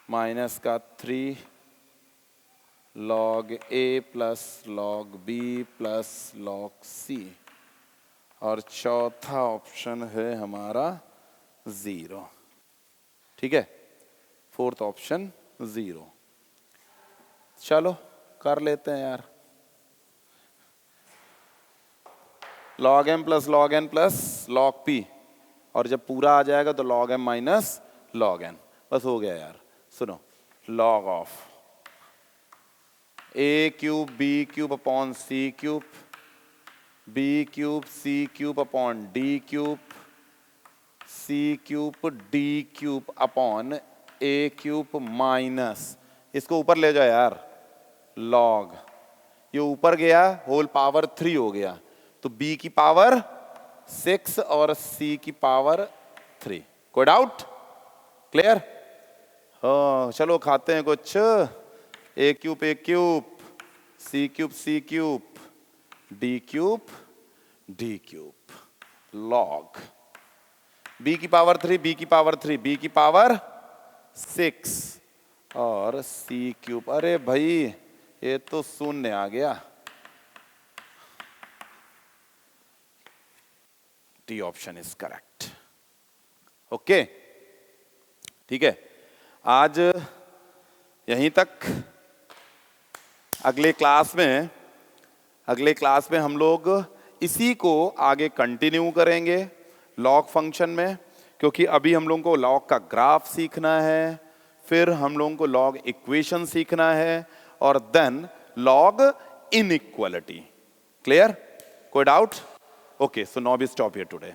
minus का 3 log a plus log b plus log c, और चौथा ऑप्शन है हमारा 0। ठीक है, फोर्थ ऑप्शन 0। चलो कर लेते हैं यार। log m plus log n plus log p, और जब पूरा आ जाएगा तो log m minus log n, बस हो गया यार। सुनो, log of a cube b cube upon c cube, b cube c cube upon d cube, c cube d cube upon a cube minus, इसको ऊपर ले जाओ यार, log, ये ऊपर गया होल पावर 3 हो गया, तो b की पावर 6 और c की पावर 3। कोई डाउट? क्लियर? हाँ, चलो खाते हैं कुछ। a cube c cube d cube log b की पावर 3 b की पावर 3 b की पावर 6 और c क्यूब। अरे भाई ये तो शून्य आ गया। D option is correct. Okay, ठीक है, आज यहीं तक। अगले क्लास में हम लोग इसी को आगे कंटिन्यू करेंगे लॉग फंक्शन में, क्योंकि अभी हम लोगों को लॉग का ग्राफ सीखना है, फिर हम लोगों को लॉग इक्वेशन सीखना है, और देन लॉग इनइक्वालिटी। क्लियर? कोई doubt? Okay, so now we stop here today.